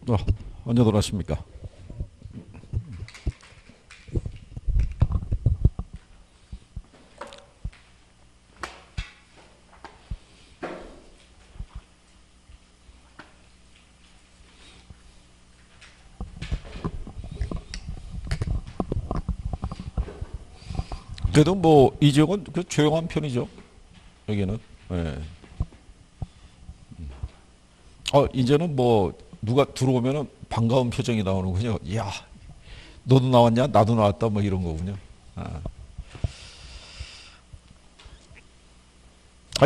어, 언제 돌아왔습니까? 그래도 뭐 이 지역은 그 조용한 편이죠. 여기는. 예. 이제는 뭐 누가 들어오면은 반가운 표정이 나오는군요. 야, 너도 나왔냐? 나도 나왔다. 뭐 이런 거군요. 아,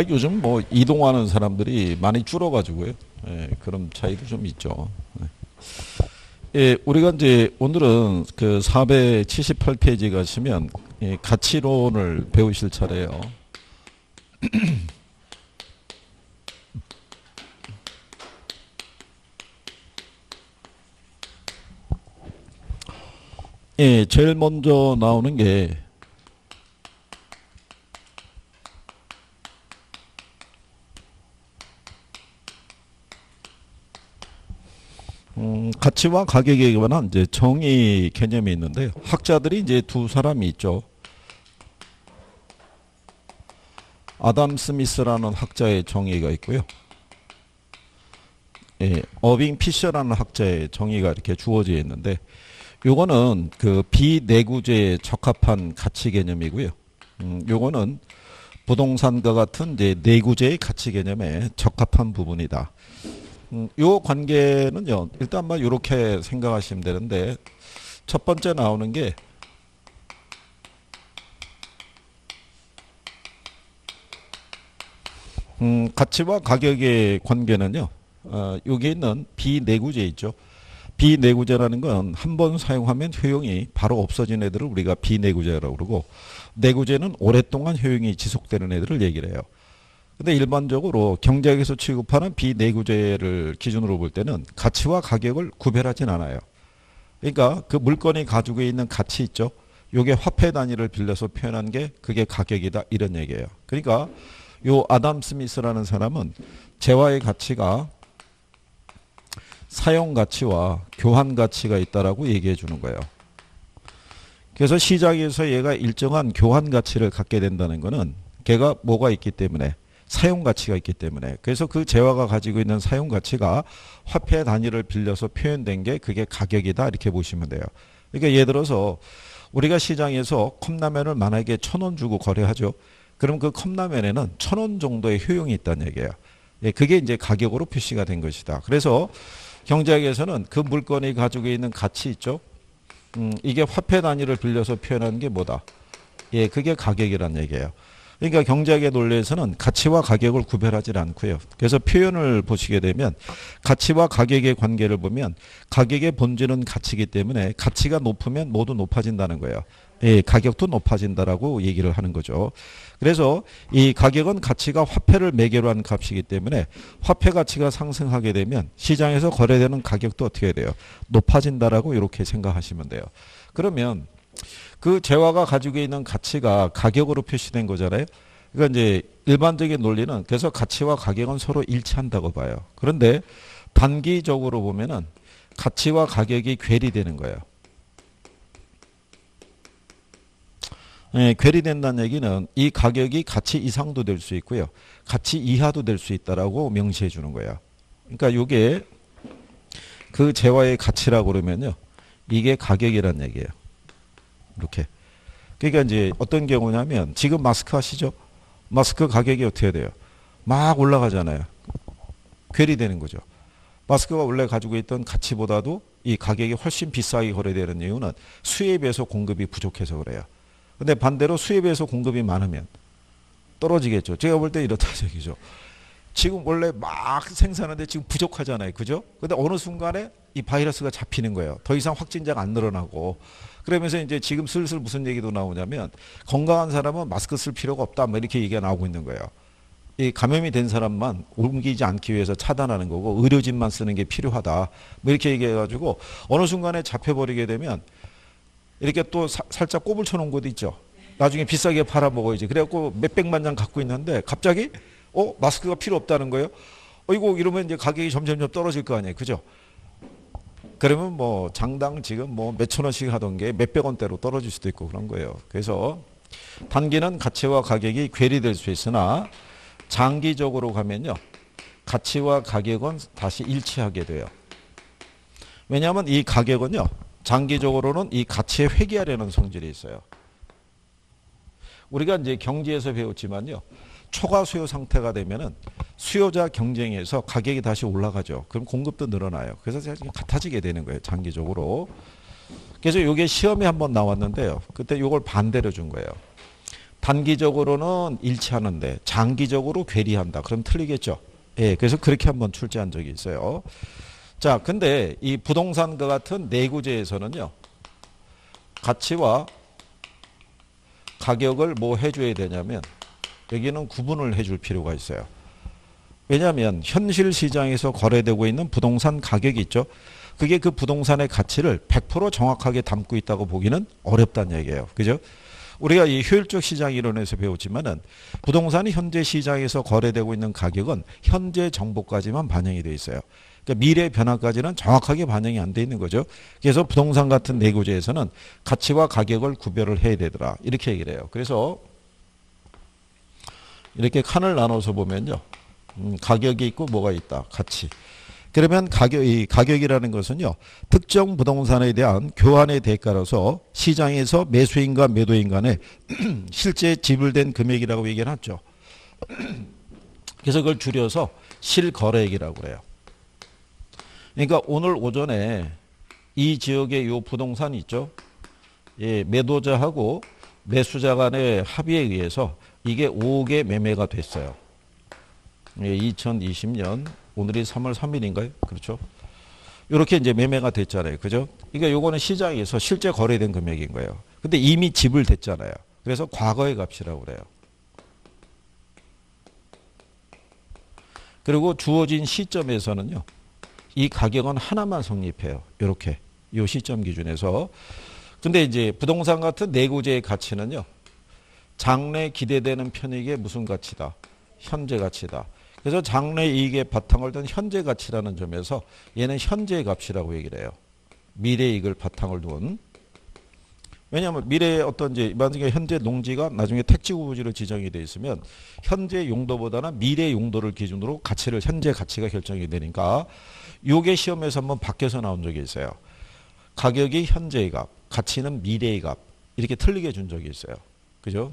요즘 뭐 이동하는 사람들이 많이 줄어가지고요. 예, 그런 차이도 좀 있죠. 예, 우리가 이제 오늘은 그 478페이지 가시면 예, 가치론을 배우실 차례예요. 예, 제일 먼저 나오는 게 가치와 가격에 관한 이제 정의 개념이 있는데요. 학자들이 이제 두 사람이 있죠. 아담 스미스라는 학자의 정의가 있고요. 예, 어빙 피셔라는 학자의 정의가 이렇게 주어져 있는데, 요거는 그 비내구재에 적합한 가치 개념이고요. 요거는 부동산과 같은 이제 내구재의 가치 개념에 적합한 부분이다. 요 관계는요, 일단 뭐 이렇게 생각하시면 되는데, 첫 번째 나오는 게 가치와 가격의 관계는요, 여기 있는 비내구재 있죠. 비내구재라는 건 한 번 사용하면 효용이 바로 없어진 애들을 우리가 비내구재라고 그러고, 내구재는 오랫동안 효용이 지속되는 애들을 얘기를 해요. 근데 일반적으로 경제학에서 취급하는 비내구재를 기준으로 볼 때는 가치와 가격을 구별하진 않아요. 그러니까 그 물건이 가지고 있는 가치 있죠. 요게 화폐 단위를 빌려서 표현한 게 그게 가격이다 이런 얘기예요. 그러니까 요 아담 스미스라는 사람은 재화의 가치가 사용 가치와 교환 가치가 있다라고 얘기해 주는 거예요. 그래서 시장에서 얘가 일정한 교환 가치를 갖게 된다는 거는 걔가 뭐가 있기 때문에 사용 가치가 있기 때문에 그래서 그 재화가 가지고 있는 사용 가치가 화폐 단위를 빌려서 표현된 게 그게 가격이다 이렇게 보시면 돼요. 그러니까 예를 들어서 우리가 시장에서 컵라면을 만약에 1,000원 주고 거래하죠. 그럼 그 컵라면에는 1,000원 정도의 효용이 있다는 얘기예요. 예, 그게 이제 가격으로 표시가 된 것이다. 그래서 경제학에서는 그 물건이 가지고 있는 가치 있죠. 이게 화폐 단위를 빌려서 표현하는 게 뭐다? 예, 그게 가격이란 얘기예요. 그러니까 경제학의 논리에서는 가치와 가격을 구별하지 않고요. 그래서 표현을 보시게 되면 가치와 가격의 관계를 보면 가격의 본질은 가치이기 때문에 가치가 높으면 모두 높아진다는 거예요. 예, 가격도 높아진다라고 얘기를 하는 거죠. 그래서 이 가격은 가치가 화폐를 매개로 한 값이기 때문에 화폐 가치가 상승하게 되면 시장에서 거래되는 가격도 어떻게 돼요? 높아진다라고 이렇게 생각하시면 돼요. 그러면 그 재화가 가지고 있는 가치가 가격으로 표시된 거잖아요. 그러니까 이제 일반적인 논리는 그래서 가치와 가격은 서로 일치한다고 봐요. 그런데 단기적으로 보면은 가치와 가격이 괴리되는 거예요. 예, 괴리된다는 얘기는 이 가격이 가치 이상도 될 수 있고요. 가치 이하도 될 수 있다라고 명시해 주는 거예요. 그러니까 이게 그 재화의 가치라고 그러면요. 이게 가격이란 얘기예요. 이렇게. 그러니까 이제 어떤 경우냐면 지금 마스크 하시죠? 마스크 가격이 어떻게 돼요? 막 올라가잖아요. 괴리되는 거죠. 마스크가 원래 가지고 있던 가치보다도 이 가격이 훨씬 비싸게 거래되는 이유는 수요에 비해서 공급이 부족해서 그래요. 근데 반대로 수요에 비해서 공급이 많으면 떨어지겠죠. 제가 볼 때 이렇다 얘기죠. 지금 원래 막 생산하는데 지금 부족하잖아요. 그죠? 근데 어느 순간에 이 바이러스가 잡히는 거예요. 더 이상 확진자가 안 늘어나고. 그러면서 이제 지금 슬슬 무슨 얘기도 나오냐면 건강한 사람은 마스크 쓸 필요가 없다. 뭐 이렇게 얘기가 나오고 있는 거예요. 이 감염이 된 사람만 옮기지 않기 위해서 차단하는 거고 의료진만 쓰는 게 필요하다. 뭐 이렇게 얘기해가지고 어느 순간에 잡혀버리게 되면 이렇게 또 살짝 꼽을 쳐놓은 곳도 있죠. 나중에 비싸게 팔아먹어야지. 그래갖고 몇백만 장 갖고 있는데 갑자기 마스크가 필요 없다는 거예요. 이거 이러면 이제 가격이 점점점 떨어질 거 아니에요. 그죠? 그러면 뭐 장당 지금 뭐 몇천 원씩 하던 게 몇백 원대로 떨어질 수도 있고 그런 거예요. 그래서 단기는 가치와 가격이 괴리될 수 있으나 장기적으로 가면요. 가치와 가격은 다시 일치하게 돼요. 왜냐하면 이 가격은요. 장기적으로는 이 가치에 회귀하려는 성질이 있어요. 우리가 이제 경제에서 배웠지만요. 초과 수요 상태가 되면은 수요자 경쟁에서 가격이 다시 올라가죠. 그럼 공급도 늘어나요. 그래서 같아지게 되는 거예요. 장기적으로. 그래서 이게 시험에 한번 나왔는데요. 그때 이걸 반대로 준 거예요. 단기적으로는 일치하는데 장기적으로 괴리한다. 그럼 틀리겠죠. 예, 그래서 그렇게 한번 출제한 적이 있어요. 자, 근데 이 부동산과 같은 내구재에서는요. 가치와 가격을 뭐 해줘야 되냐면 여기는 구분을 해줄 필요가 있어요. 왜냐하면 현실 시장에서 거래되고 있는 부동산 가격이 있죠. 그게 그 부동산의 가치를 100% 정확하게 담고 있다고 보기는 어렵다는 얘기예요. 그죠? 우리가 이 효율적 시장 이론에서 배웠지만은 부동산이 현재 시장에서 거래되고 있는 가격은 현재 정보까지만 반영이 되어 있어요. 그러니까 미래 변화까지는 정확하게 반영이 안 돼 있는 거죠. 그래서 부동산 같은 내구재에서는 가치와 가격을 구별을 해야 되더라. 이렇게 얘기를 해요. 그래서 이렇게 칸을 나눠서 보면요. 가격이 있고 뭐가 있다. 가치. 그러면 이 가격이라는 것은요. 특정 부동산에 대한 교환의 대가로서 시장에서 매수인과 매도인 간에 실제 지불된 금액이라고 얘기를 하죠. 그래서 그걸 줄여서 실거래액이라고 그래요. 그러니까 오늘 오전에 이 지역의 이 부동산이 있죠. 예, 매도자하고 매수자 간의 합의에 의해서 이게 5억에 매매가 됐어요. 예, 2020년 오늘이 3월 3일인가요? 그렇죠? 이렇게 이제 매매가 됐잖아요. 그죠? 그러니까 요거는 시장에서 실제 거래된 금액인 거예요. 근데 이미 지불됐잖아요. 그래서 과거의 값이라고 그래요. 그리고 주어진 시점에서는요. 이 가격은 하나만 성립해요. 이렇게. 이 시점 기준에서. 근데 이제 부동산 같은 내구재의 가치는요. 장래 기대되는 편익의 무슨 가치다? 현재 가치다. 그래서 장래 이익의 바탕을 둔 현재 가치라는 점에서 얘는 현재의 값이라고 얘기를 해요. 미래 이익을 바탕을 둔. 왜냐하면 미래에 어떤 이제 만약에 현재 농지가 나중에 택지구부지로 지정이 돼 있으면 현재 용도보다는 미래 용도를 기준으로 가치를 현재 가치가 결정이 되니까 요게 시험에서 한번 바뀌어서 나온 적이 있어요. 가격이 현재의 값, 가치는 미래의 값 이렇게 틀리게 준 적이 있어요. 그죠?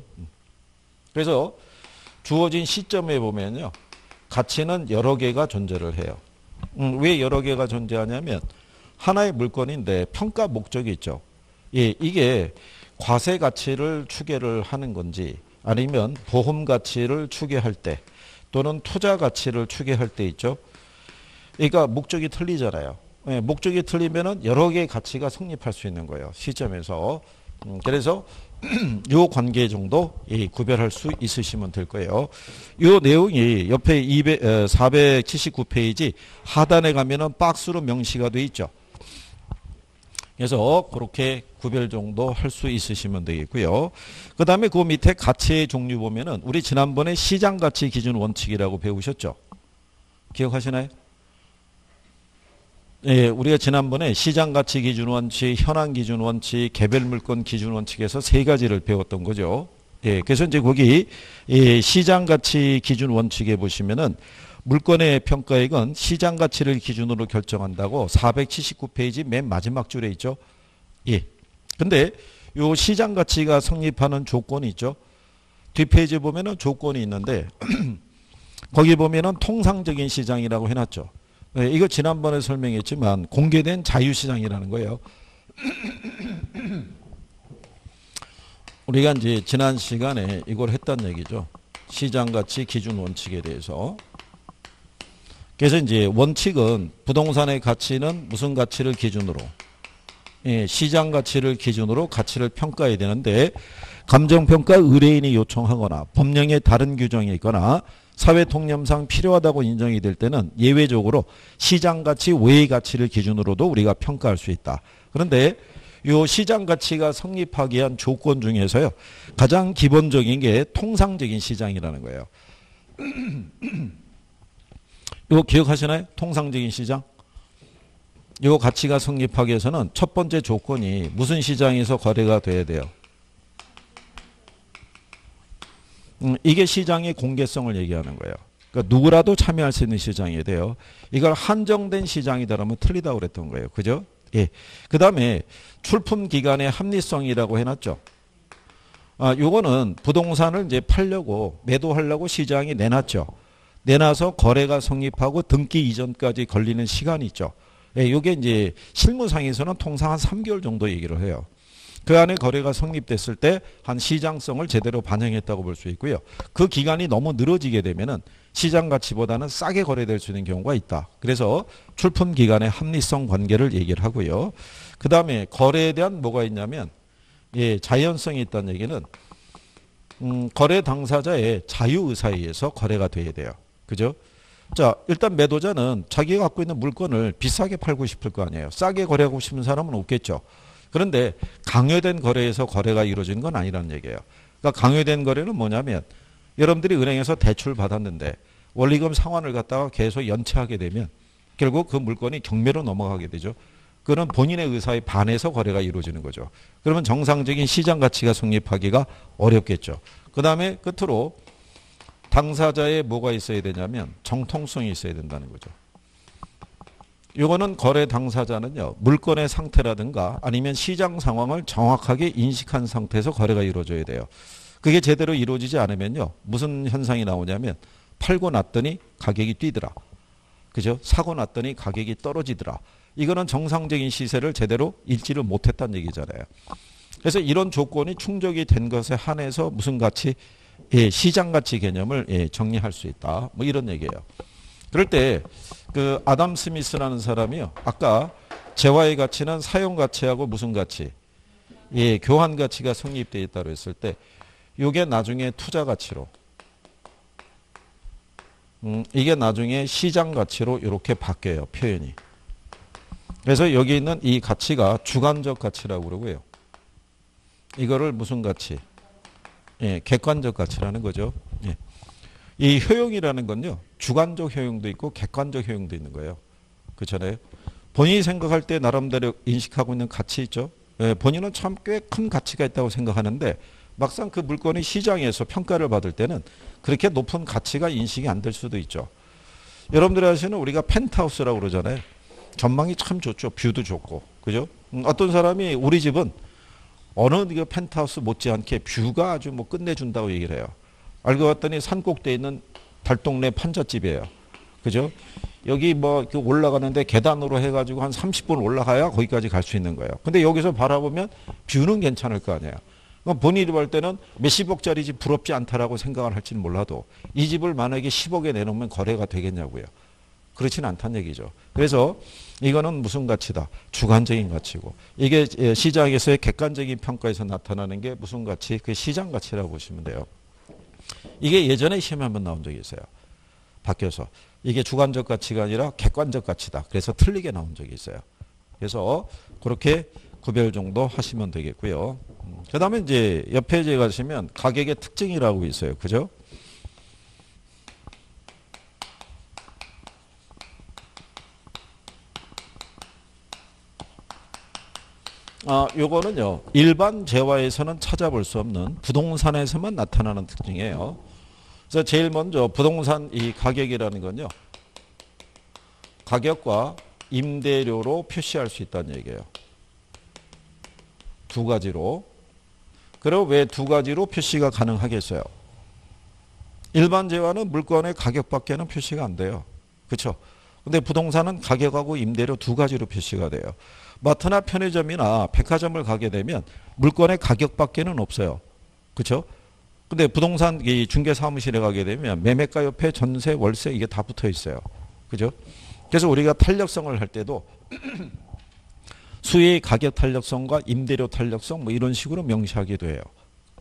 그래서 주어진 시점에 보면요. 가치는 여러 개가 존재를 해요. 왜 여러 개가 존재하냐면 하나의 물건인데 평가 목적이 있죠. 예, 이게 과세 가치를 추계를 하는 건지 아니면 보험 가치를 추계할 때 또는 투자 가치를 추계할 때 있죠. 그러니까 목적이 틀리잖아요. 예, 목적이 틀리면은 여러 개의 가치가 성립할 수 있는 거예요. 시점에서. 그래서 요 관계 정도 구별할 수 있으시면 될 거예요. 요 내용이 옆에 479페이지 하단에 가면은 박스로 명시가 돼 있죠. 그래서 그렇게 구별 정도 할 수 있으시면 되겠고요. 그 다음에 그 밑에 가치의 종류 보면은 우리 지난번에 시장가치 기준 원칙이라고 배우셨죠? 기억하시나요? 예, 우리가 지난번에 시장가치 기준 원칙, 현황 기준 원칙, 개별 물건 기준 원칙에서 세 가지를 배웠던 거죠. 예, 그래서 이제 거기 시장가치 기준 원칙에 보시면은 물건의 평가액은 시장가치를 기준으로 결정한다고 479페이지 맨 마지막 줄에 있죠. 예. 근데 요 시장가치가 성립하는 조건이 있죠. 뒷페이지에 보면은 조건이 있는데 거기 보면은 통상적인 시장이라고 해놨죠. 네, 이거 지난번에 설명했지만 공개된 자유시장이라는 거예요. 우리가 이제 지난 시간에 이걸 했단 얘기죠. 시장가치 기준 원칙에 대해서. 그래서 이제 원칙은 부동산의 가치는 무슨 가치를 기준으로? 예, 시장 가치를 기준으로 가치를 평가해야 되는데 감정평가 의뢰인이 요청하거나 법령에 다른 규정이 있거나 사회 통념상 필요하다고 인정이 될 때는 예외적으로 시장가치 외의 가치를 기준으로도 우리가 평가할 수 있다. 그런데 이 시장가치가 성립하기 위한 조건 중에서요. 가장 기본적인 게 통상적인 시장이라는 거예요. 이거 기억하시나요? 통상적인 시장. 요 가치가 성립하기 위해서는 첫 번째 조건이 무슨 시장에서 거래가 돼야 돼요? 이게 시장의 공개성을 얘기하는 거예요. 그러니까 누구라도 참여할 수 있는 시장이 돼요. 이걸 한정된 시장이다라면 틀리다고 그랬던 거예요. 그죠? 예. 그 다음에 출품 기간의 합리성이라고 해놨죠. 요거는 부동산을 이제 팔려고 매도하려고 시장에 내놨죠. 내놔서 거래가 성립하고 등기 이전까지 걸리는 시간이 있죠. 예, 요게 이제 실무상에서는 통상 한 3개월 정도 얘기를 해요. 그 안에 거래가 성립됐을 때 한 시장성을 제대로 반영했다고 볼 수 있고요. 그 기간이 너무 늘어지게 되면은 시장 가치보다는 싸게 거래될 수 있는 경우가 있다. 그래서 출품 기간의 합리성 관계를 얘기를 하고요. 그 다음에 거래에 대한 뭐가 있냐면 예, 자연성이 있다는 얘기는 거래 당사자의 자유의사에 의해서 거래가 돼야 돼요. 그죠? 자, 일단 매도자는 자기가 갖고 있는 물건을 비싸게 팔고 싶을 거 아니에요. 싸게 거래하고 싶은 사람은 없겠죠. 그런데 강요된 거래에서 거래가 이루어진 건 아니라는 얘기예요. 그러니까 강요된 거래는 뭐냐면 여러분들이 은행에서 대출 받았는데 원리금 상환을 갖다가 계속 연체하게 되면 결국 그 물건이 경매로 넘어가게 되죠. 그건 본인의 의사에 반해서 거래가 이루어지는 거죠. 그러면 정상적인 시장 가치가 성립하기가 어렵겠죠. 그 다음에 끝으로 당사자의 뭐가 있어야 되냐면 정통성이 있어야 된다는 거죠. 이거는 거래 당사자는요, 물건의 상태라든가 아니면 시장 상황을 정확하게 인식한 상태에서 거래가 이루어져야 돼요. 그게 제대로 이루어지지 않으면요, 무슨 현상이 나오냐면 팔고 났더니 가격이 뛰더라. 그죠? 사고 났더니 가격이 떨어지더라. 이거는 정상적인 시세를 제대로 읽지를 못했다는 얘기잖아요. 그래서 이런 조건이 충족이 된 것에 한해서 무슨 가치? 예, 시장 가치 개념을 예, 정리할 수 있다. 뭐 이런 얘기예요. 그럴 때 그 아담 스미스라는 사람이요. 아까 재화의 가치는 사용 가치하고 무슨 가치? 예, 교환 가치가 성립되어 있다고 했을 때 이게 나중에 투자 가치로 이게 나중에 시장 가치로 이렇게 바뀌어요. 표현이. 그래서 여기 있는 이 가치가 주관적 가치라고 그러고요. 이거를 무슨 가치? 예, 객관적 가치라는 거죠. 예. 이 효용이라는 건요, 주관적 효용도 있고 객관적 효용도 있는 거예요. 그렇잖아요. 본인이 생각할 때 나름대로 인식하고 있는 가치 있죠. 예, 본인은 참 꽤 큰 가치가 있다고 생각하는데 막상 그 물건이 시장에서 평가를 받을 때는 그렇게 높은 가치가 인식이 안 될 수도 있죠. 여러분들이 아시는 우리가 펜트하우스라고 그러잖아요. 전망이 참 좋죠. 뷰도 좋고. 그죠? 어떤 사람이 우리 집은 어느 그 펜트하우스 못지않게 뷰가 아주 뭐 끝내준다고 얘기를 해요. 알고 봤더니 산 꼭대에 있는 달동네 판잣집이에요. 그죠? 여기 뭐 올라가는데 계단으로 해가지고 한 30분 올라가야 거기까지 갈 수 있는 거예요. 근데 여기서 바라보면 뷰는 괜찮을 거 아니에요. 그럼 본인이 볼 때는 몇십억짜리 집 부럽지 않다라고 생각을 할지는 몰라도 이 집을 만약에 10억에 내놓으면 거래가 되겠냐고요. 그렇지는 않다는 얘기죠. 그래서 이거는 무슨 가치다? 주관적인 가치고 이게 시장에서의 객관적인 평가에서 나타나는 게 무슨 가치? 그게 시장 가치라고 보시면 돼요. 이게 예전에 시험에 한번 나온 적이 있어요. 바뀌어서. 이게 주관적 가치가 아니라 객관적 가치다. 그래서 틀리게 나온 적이 있어요. 그래서 그렇게 구별 정도 하시면 되겠고요. 그 다음에 이제 옆에 이제 가시면 가격의 특징이라고 있어요. 그죠? 요거는요, 일반 재화에서는 찾아볼 수 없는 부동산에서만 나타나는 특징이에요. 그래서 제일 먼저 부동산 이 가격이라는 건요, 가격과 임대료로 표시할 수 있다는 얘기예요. 두 가지로. 그리고 왜 두 가지로 표시가 가능하겠어요? 일반 재화는 물건의 가격밖에는 표시가 안 돼요. 그렇죠? 근데 부동산은 가격하고 임대료 두 가지로 표시가 돼요. 마트나 편의점이나 백화점을 가게 되면 물건의 가격밖에는 없어요. 그렇죠? 근데 부동산 이 중개사무실에 가게 되면 매매가 옆에 전세, 월세 이게 다 붙어 있어요. 그죠? 그래서 우리가 탄력성을 할 때도 수의 가격 탄력성과 임대료 탄력성 뭐 이런 식으로 명시하기도 해요.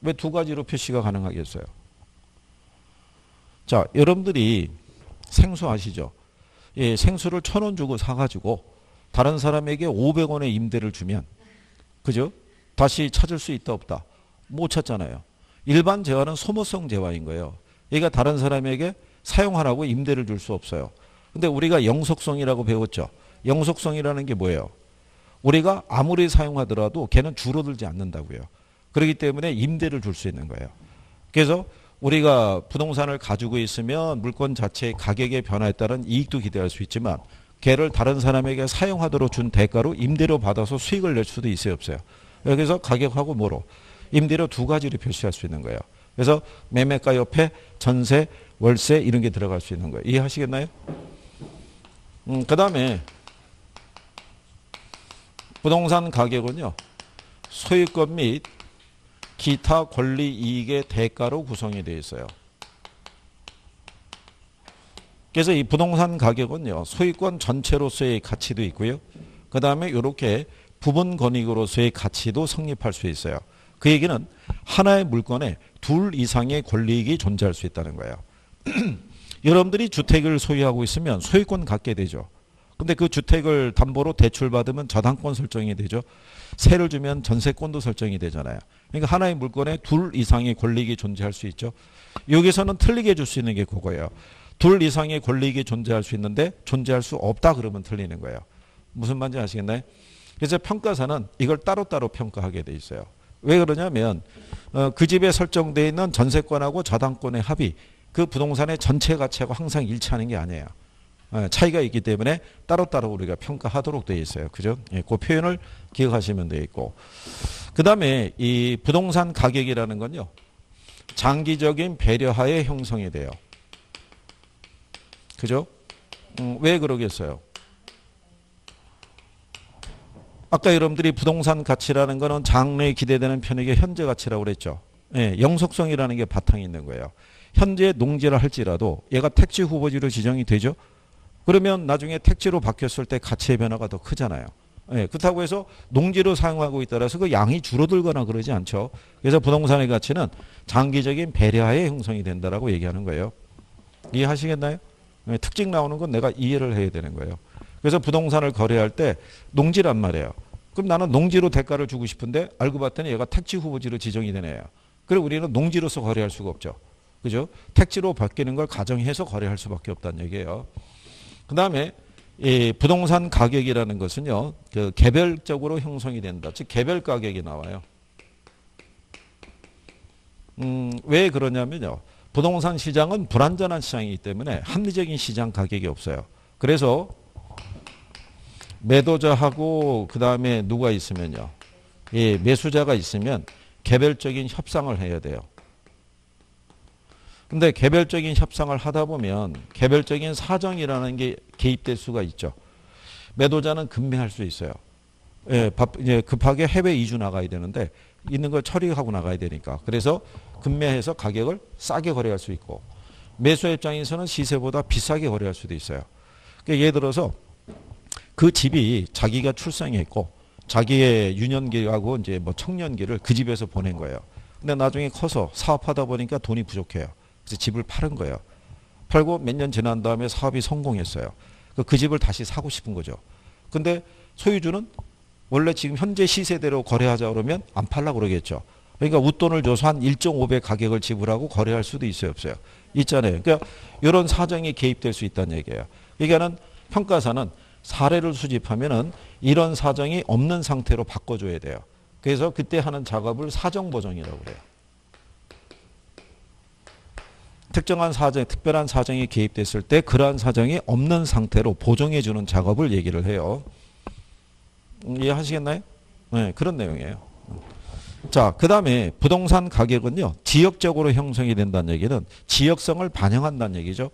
왜 두 가지로 표시가 가능하겠어요? 자, 여러분들이 생수 아시죠? 예, 생수를 1,000원 주고 사가지고 다른 사람에게 500원의 임대를 주면, 그죠? 다시 찾을 수 있다 없다? 못 찾잖아요. 일반 재화는 소모성 재화인 거예요. 얘가 다른 사람에게 사용하라고 임대를 줄 수 없어요. 근데 우리가 영속성이라고 배웠죠. 영속성이라는 게 뭐예요? 우리가 아무리 사용하더라도 걔는 줄어들지 않는다고요. 그렇기 때문에 임대를 줄 수 있는 거예요. 그래서 우리가 부동산을 가지고 있으면 물건 자체의 가격의 변화에 따른 이익도 기대할 수 있지만 걔를 다른 사람에게 사용하도록 준 대가로 임대료 받아서 수익을 낼 수도 있어요, 없어요? 여기서 가격하고 뭐로? 임대료 두 가지로 표시할 수 있는 거예요. 그래서 매매가 옆에 전세, 월세 이런 게 들어갈 수 있는 거예요. 이해하시겠나요? 그 다음에 부동산 가격은요. 소유권 및 기타 권리 이익의 대가로 구성이 되어 있어요. 그래서 이 부동산 가격은요. 소유권 전체로서의 가치도 있고요. 그 다음에 이렇게 부분 권익으로서의 가치도 성립할 수 있어요. 그 얘기는 하나의 물건에 둘 이상의 권리이익이 존재할 수 있다는 거예요. 여러분들이 주택을 소유하고 있으면 소유권 갖게 되죠. 근데 그 주택을 담보로 대출받으면 저당권 설정이 되죠. 세를 주면 전세권도 설정이 되잖아요. 그러니까 하나의 물건에 둘 이상의 권리이익이 존재할 수 있죠. 여기서는 틀리게 해줄 수 있는 게 그거예요. 둘 이상의 권리이익이 존재할 수 있는데 존재할 수 없다 그러면 틀리는 거예요. 무슨 말인지 아시겠나요? 그래서 평가사는 이걸 따로따로 평가하게 돼 있어요. 왜 그러냐면 그 집에 설정되어 있는 전세권하고 저당권의 합이 그 부동산의 전체 가치하고 항상 일치하는 게 아니에요. 차이가 있기 때문에 따로따로 우리가 평가하도록 되어 있어요. 그죠? 그 표현을 기억하시면 되어 있고. 그 다음에 이 부동산 가격이라는 건요. 장기적인 배려하에 형성이 돼요. 그죠? 왜 그러겠어요? 아까 여러분들이 부동산 가치라는 거는 장래에 기대되는 편익의 현재 가치라고 그랬죠. 예, 영속성이라는 게 바탕이 있는 거예요. 현재 농지를 할지라도 얘가 택지 후보지로 지정이 되죠. 그러면 나중에 택지로 바뀌었을 때 가치의 변화가 더 크잖아요. 예, 그렇다고 해서 농지로 사용하고 있다라서 그 양이 줄어들거나 그러지 않죠. 그래서 부동산의 가치는 장기적인 배려하에 형성이 된다라고 얘기하는 거예요. 이해하시겠나요? 예, 특징 나오는 건 내가 이해를 해야 되는 거예요. 그래서 부동산을 거래할 때 농지란 말이에요. 그럼 나는 농지로 대가를 주고 싶은데 알고 봤더니 얘가 택지 후보지로 지정이 되네요. 그럼 우리는 농지로서 거래할 수가 없죠. 그죠? 택지로 바뀌는 걸 가정해서 거래할 수밖에 없다는 얘기예요. 그 다음에 이 부동산 가격이라는 것은요. 그 개별적으로 형성이 된다. 즉 개별 가격이 나와요. 왜 그러냐면요. 부동산 시장은 불안전한 시장이기 때문에 합리적인 시장 가격이 없어요. 그래서 매도자하고 그 다음에 누가 있으면요. 예, 매수자가 있으면 개별적인 협상을 해야 돼요. 근데 개별적인 협상을 하다 보면 개별적인 사정이라는 게 개입될 수가 있죠. 매도자는 급매할 수 있어요. 예, 이제 급하게 해외 이주 나가야 되는데 있는 걸 처리하고 나가야 되니까. 그래서 급매해서 가격을 싸게 거래할 수 있고 매수 입장에서는 시세보다 비싸게 거래할 수도 있어요. 그러니까 예를 들어서 그 집이 자기가 출생했고 자기의 유년기하고 이제 뭐 청년기를 그 집에서 보낸 거예요. 근데 나중에 커서 사업하다 보니까 돈이 부족해요. 그래서 집을 파는 거예요. 팔고 몇 년 지난 다음에 사업이 성공했어요. 그 집을 다시 사고 싶은 거죠. 근데 소유주는 원래 지금 현재 시세대로 거래하자 그러면 안 팔려고 그러겠죠. 그러니까 웃돈을 줘서 한 1.5배 가격을 지불하고 거래할 수도 있어요, 없어요? 있잖아요. 그러니까 이런 사정이 개입될 수 있다는 얘기예요. 그러니까는 평가사는 사례를 수집하면은 이런 사정이 없는 상태로 바꿔줘야 돼요. 그래서 그때 하는 작업을 사정보정이라고 그래요. 특정한 사정, 특별한 사정이 개입됐을 때 그러한 사정이 없는 상태로 보정해주는 작업을 얘기를 해요. 이해하시겠나요? 네, 그런 내용이에요. 자, 그 다음에 부동산 가격은요, 지역적으로 형성이 된다는 얘기는 지역성을 반영한다는 얘기죠.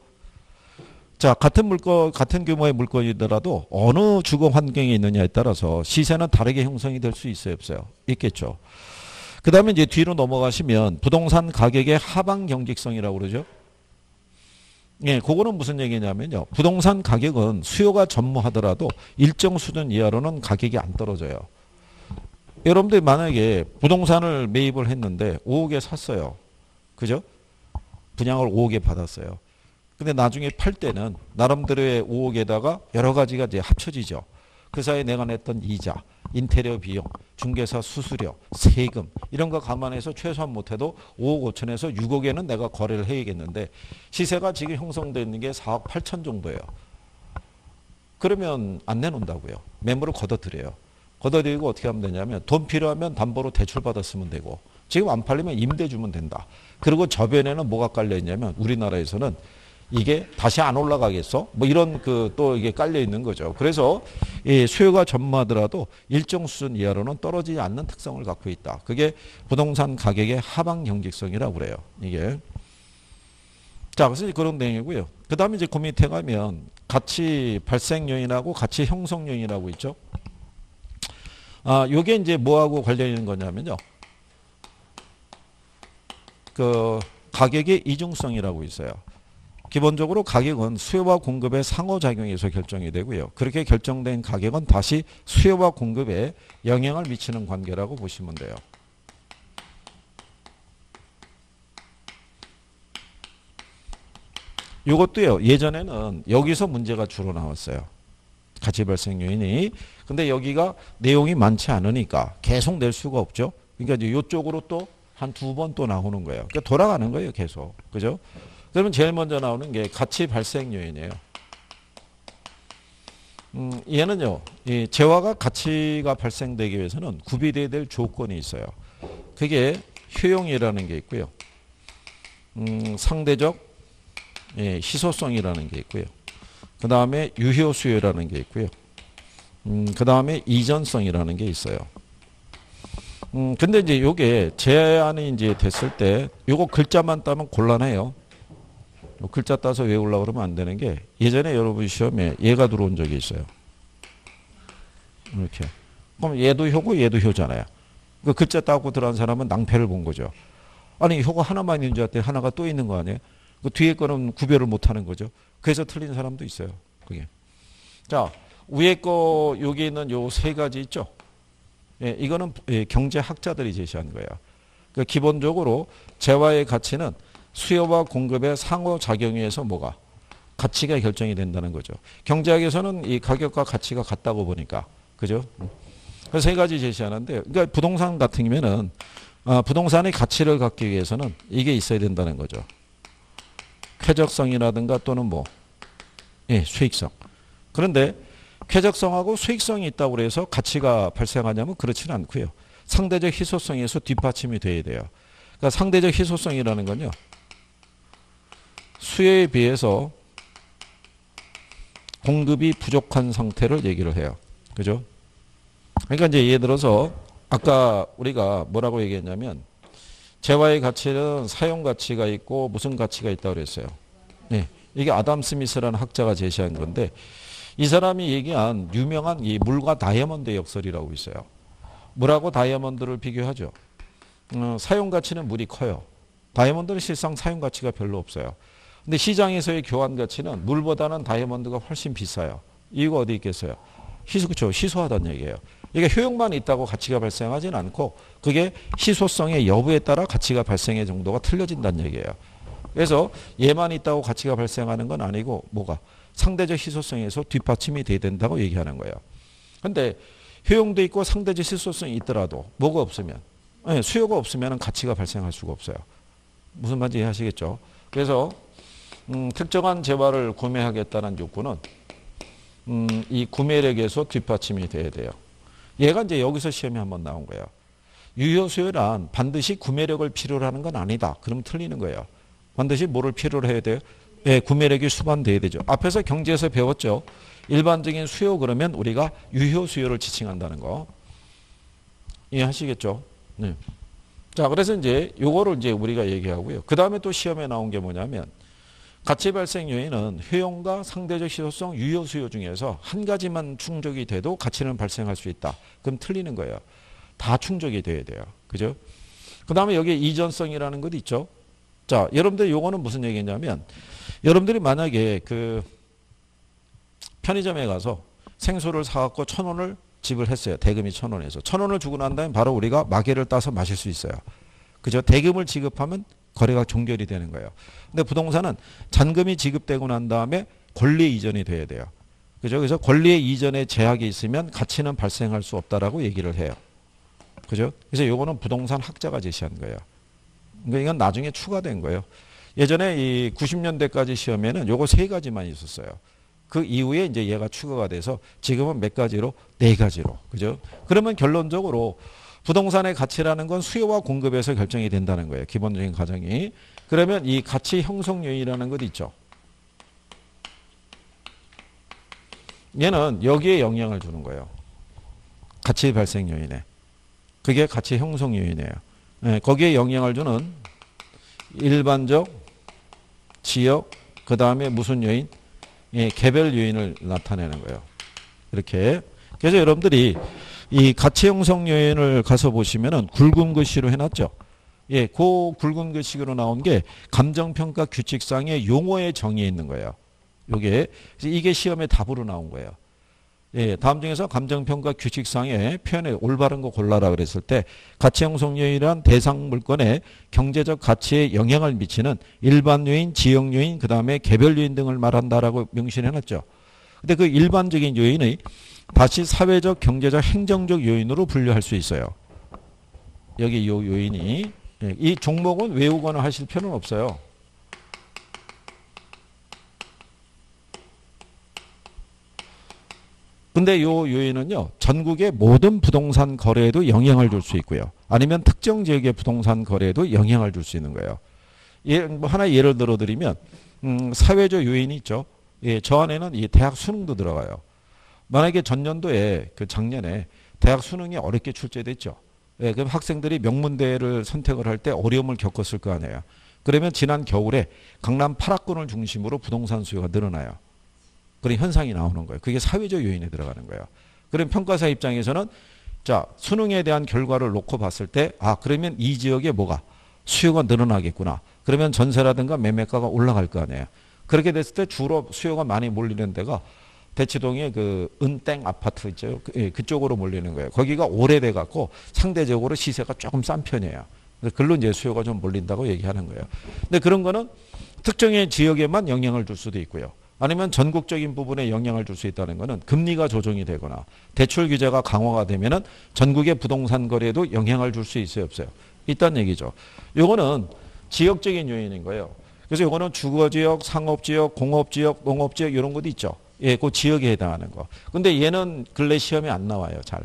자, 같은 물건, 같은 규모의 물건이더라도 어느 주거 환경에 있느냐에 따라서 시세는 다르게 형성이 될 수 있어요, 없어요? 있겠죠. 그 다음에 이제 뒤로 넘어가시면 부동산 가격의 하방 경직성이라고 그러죠. 예, 그거는 무슨 얘기냐면요. 부동산 가격은 수요가 전무하더라도 일정 수준 이하로는 가격이 안 떨어져요. 여러분들이 만약에 부동산을 매입을 했는데 5억에 샀어요. 그죠? 분양을 5억에 받았어요. 근데 나중에 팔 때는 나름대로의 5억에다가 여러 가지가 이제 합쳐지죠. 그 사이에 내가 냈던 이자, 인테리어 비용, 중개사 수수료, 세금 이런 거 감안해서 최소한 못해도 5억 5천에서 6억에는 내가 거래를 해야겠는데 시세가 지금 형성되어 있는 게 4억 8천 정도예요. 그러면 안 내놓는다고요. 매물을 걷어들여요. 걷어들이고 어떻게 하면 되냐면 돈 필요하면 담보로 대출 받았으면 되고 지금 안 팔리면 임대 주면 된다. 그리고 저변에는 뭐가 깔려 있냐면 우리나라에서는 이게 다시 안 올라가겠어? 뭐 이런 또 이게 깔려 있는 거죠. 그래서 이 수요가 전무하더라도 일정 수준 이하로는 떨어지지 않는 특성을 갖고 있다. 그게 부동산 가격의 하방 경직성이라고 그래요. 이게. 자, 그래서 그런 내용이고요. 그 다음에 이제 그 밑에 가면 가치 발생 요인하고 가치 형성 요인이라고 있죠. 요게 이제 뭐하고 관련 있는 거냐면요. 그 가격의 이중성이라고 있어요. 기본적으로 가격은 수요와 공급의 상호작용에서 결정이 되고요. 그렇게 결정된 가격은 다시 수요와 공급에 영향을 미치는 관계라고 보시면 돼요. 이것도요. 예전에는 여기서 문제가 주로 나왔어요. 가치 발생 요인이. 근데 여기가 내용이 많지 않으니까 계속 낼 수가 없죠. 그러니까 이제 이쪽으로 또 한 두 번 또 나오는 거예요. 그러니까 돌아가는 거예요. 계속. 그죠? 그러면 제일 먼저 나오는 게 가치 발생 요인이에요. 얘는요. 이 재화가 가치가 발생되기 위해서는 구비되어야 될 조건이 있어요. 그게 효용이라는 게 있고요. 상대적 희소성이라는 게 있고요. 그 다음에 유효 수요라는 게 있고요. 그 다음에 이전성이라는 게 있어요. 근데 이제 요게 제안이 이제 됐을 때 요거 글자만 따면 곤란해요. 글자 따서 외우려고 그러면 안 되는 게 예전에 여러분 시험에 얘가 들어온 적이 있어요. 이렇게. 그럼 얘도 효고 얘도 효잖아요. 그 글자 따고 들어간 사람은 낭패를 본 거죠. 아니 효가 하나만 있는 줄 알았더니 하나가 또 있는 거 아니에요? 그 뒤에 거는 구별을 못 하는 거죠. 그래서 틀린 사람도 있어요. 그게. 자, 위에 거 여기 있는 요 세 가지 있죠. 예, 이거는 경제학자들이 제시한 거예요. 그러니까 기본적으로 재화의 가치는 수요와 공급의 상호작용에 의해서 뭐가? 가치가 결정이 된다는 거죠. 경제학에서는 이 가격과 가치가 같다고 보니까. 그죠? 그래서 세 가지 제시하는데, 그러니까 부동산 같은 경우에는, 부동산의 가치를 갖기 위해서는 이게 있어야 된다는 거죠. 쾌적성이라든가 또는 뭐, 예, 수익성. 그런데 쾌적성하고 수익성이 있다고 해서 가치가 발생하냐면 그렇지는 않고요. 상대적 희소성에서 뒷받침이 돼야 돼요. 그러니까 상대적 희소성이라는 건요. 수요에 비해서 공급이 부족한 상태를 얘기를 해요. 그죠? 그러니까 이제 예를 들어서 아까 우리가 뭐라고 얘기했냐면 재화의 가치는 사용 가치가 있고 무슨 가치가 있다고 그랬어요. 네. 이게 아담 스미스라는 학자가 제시한 건데 이 사람이 얘기한 유명한 이 물과 다이아몬드의 역설이라고 있어요. 물하고 다이아몬드를 비교하죠. 사용 가치는 물이 커요. 다이아몬드는 실상 사용 가치가 별로 없어요. 근데 시장에서의 교환 가치는 물보다는 다이아몬드가 훨씬 비싸요. 이유가 어디 있겠어요? 그렇죠. 희소하다는 얘기예요. 이게 효용만 있다고 가치가 발생하진 않고 그게 희소성의 여부에 따라 가치가 발생의 정도가 틀려진다는 얘기예요. 그래서 얘만 있다고 가치가 발생하는 건 아니고 뭐가? 상대적 희소성에서 뒷받침이 돼야 된다고 얘기하는 거예요. 근데 효용도 있고 상대적 희소성이 있더라도 뭐가 없으면 수요가 없으면 가치가 발생할 수가 없어요. 무슨 말인지 이해하시겠죠? 그래서 특정한 재화를 구매하겠다는 욕구는 이 구매력에서 뒷받침이 돼야 돼요. 얘가 이제 여기서 시험에 한번 나온 거예요. 유효수요란 반드시 구매력을 필요로 하는 건 아니다. 그럼 틀리는 거예요. 반드시 뭐를 필요로 해야 돼요? 예, 구매력이 수반돼야 되죠. 앞에서 경제에서 배웠죠. 일반적인 수요 그러면 우리가 유효수요를 지칭한다는 거. 이해하시겠죠? 네. 자, 그래서 이제 요거를 이제 우리가 얘기하고요. 그 다음에 또 시험에 나온 게 뭐냐면 가치 발생 요인은 효용과 상대적 희소성, 유효 수요 중에서 한 가지만 충족이 돼도 가치는 발생할 수 있다. 그럼 틀리는 거예요. 다 충족이 돼야 돼요. 그죠? 그 다음에 여기에 이전성이라는 것도 있죠. 자, 여러분들 요거는 무슨 얘기냐면 여러분들이 만약에 그 편의점에 가서 생수를 사갖고 1,000원을 지불했어요. 대금이 1,000원에서. 1,000원을 주고 난 다음에 바로 우리가 마개를 따서 마실 수 있어요. 그죠? 대금을 지급하면 거래가 종결이 되는 거예요. 근데 부동산은 잔금이 지급되고 난 다음에 권리 이전이 돼야 돼요. 그죠? 그래서 권리의 이전에 제약이 있으면 가치는 발생할 수 없다라고 얘기를 해요. 그죠? 그래서 요거는 부동산 학자가 제시한 거예요. 그러니까 이건 나중에 추가된 거예요. 예전에 이 90년대까지 시험에는 요거 세 가지만 있었어요. 그 이후에 이제 얘가 추가가 돼서 지금은 몇 가지로? 네 가지로. 그죠? 그러면 결론적으로 부동산의 가치라는 건 수요와 공급에서 결정이 된다는 거예요. 기본적인 가정이. 그러면 이 가치 형성 요인이라는 것 있죠. 얘는 여기에 영향을 주는 거예요. 가치 발생 요인에. 그게 가치 형성 요인이에요. 네, 거기에 영향을 주는 일반적, 지역, 그 다음에 무슨 요인? 예, 개별 요인을 나타내는 거예요. 이렇게. 그래서 여러분들이 이 가치 형성 요인을 가서 보시면은 굵은 글씨로 해놨죠. 예, 그 굵은 글씨로 나온 게 감정평가 규칙상의 용어의 정의에 있는 거예요. 요게. 이게 시험에 답으로 나온 거예요. 예, 다음 중에서 감정평가 규칙상의 표현에 올바른 거 골라라 그랬을 때 가치 형성 요인이란 대상 물건의 경제적 가치에 영향을 미치는 일반 요인, 지역 요인, 그 다음에 개별 요인 등을 말한다라고 명시해놨죠. 근데 그 일반적인 요인의 다시 사회적, 경제적, 행정적 요인으로 분류할 수 있어요. 여기 이 요인이. 예, 이 종목은 외우거나 하실 필요는 없어요. 근데 요 요인은요, 전국의 모든 부동산 거래에도 영향을 줄 수 있고요. 아니면 특정 지역의 부동산 거래에도 영향을 줄 수 있는 거예요. 예, 뭐 하나 예를 들어 드리면, 사회적 요인이 있죠. 예, 저 안에는 이 대학 수능도 들어가요. 만약에 전년도에 그 작년에 대학 수능이 어렵게 출제됐죠. 예, 그럼 학생들이 명문대를 선택을 할 때 어려움을 겪었을 거 아니에요. 그러면 지난 겨울에 강남 8학군을 중심으로 부동산 수요가 늘어나요. 그런 현상이 나오는 거예요. 그게 사회적 요인에 들어가는 거예요. 그럼 평가사 입장에서는 자, 수능에 대한 결과를 놓고 봤을 때 아, 그러면 이 지역에 뭐가 수요가 늘어나겠구나. 그러면 전세라든가 매매가가 올라갈 거 아니에요. 그렇게 됐을 때 주로 수요가 많이 몰리는 데가 대치동의 그 은땡 아파트 있죠. 그쪽으로 몰리는 거예요. 거기가 오래돼 갖고 상대적으로 시세가 조금 싼 편이에요. 그걸로 이제 수요가 좀 몰린다고 얘기하는 거예요. 근데 그런 거는 특정의 지역에만 영향을 줄 수도 있고요. 아니면 전국적인 부분에 영향을 줄 수 있다는 것은 금리가 조정이 되거나 대출 규제가 강화가 되면은 전국의 부동산 거래에도 영향을 줄 수 있어요, 없어요? 있다는 얘기죠. 요거는 지역적인 요인인 거예요. 그래서 요거는 주거지역, 상업지역, 공업지역, 농업지역 이런 것도 있죠. 예, 그 지역에 해당하는 거. 근데 얘는 근래 시험에 안 나와요, 잘.